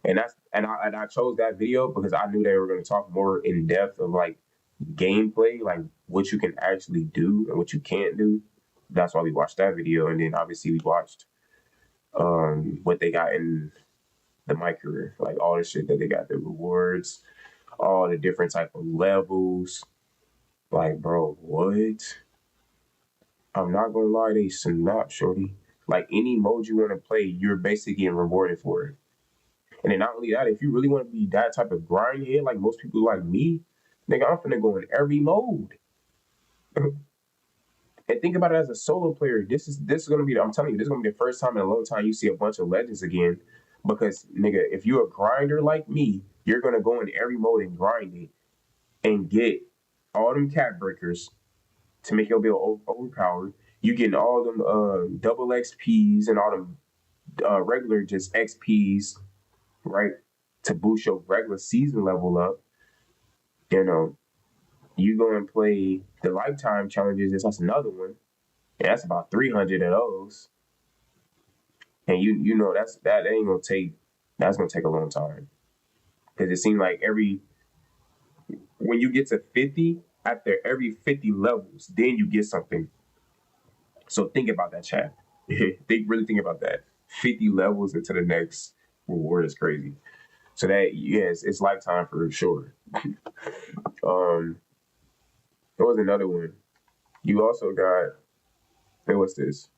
And I chose that video because I knew they were going to talk more in depth of like gameplay, like what you can actually do and what you can't do. That's why we watched that video, and then obviously we watched what they got in the My Career, like all the shit that they got, the rewards, all the different type of levels. Like, bro, what? I'm not gonna lie, they snap, shorty. Like any mode you want to play, you're basically getting rewarded for it. And then not only that, if you really want to be that type of grindhead, like most people like me, nigga, I'm finna go in every mode. And think about it as a solo player. This is gonna be. I'm telling you, this is gonna be the first time in a long time you see a bunch of legends again. Because nigga, if you're a grinder like me, you're gonna go in every mode and grind it and get all them cat breakers to make your build overpowered. You getting all them double XPs and all them regular just XPs, right? To boost your regular season level up. You know, you go and play the lifetime challenges. That's another one. And that's about 300 of those. And you know that ain't gonna take. That's gonna take a long time because it seems like when you get to 50, after every 50 levels, then you get something. So think about that, chat. Think about that. 50 levels into the next reward is crazy. So that yes, it's lifetime for sure. There was another one. You also got. Hey, what's this?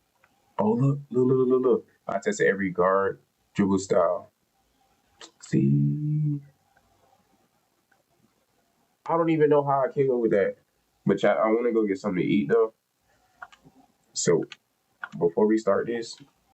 Oh look. I tested every guard dribble style. See, I don't even know how I came up with that. But chat, I want to go get something to eat though. So before we start this,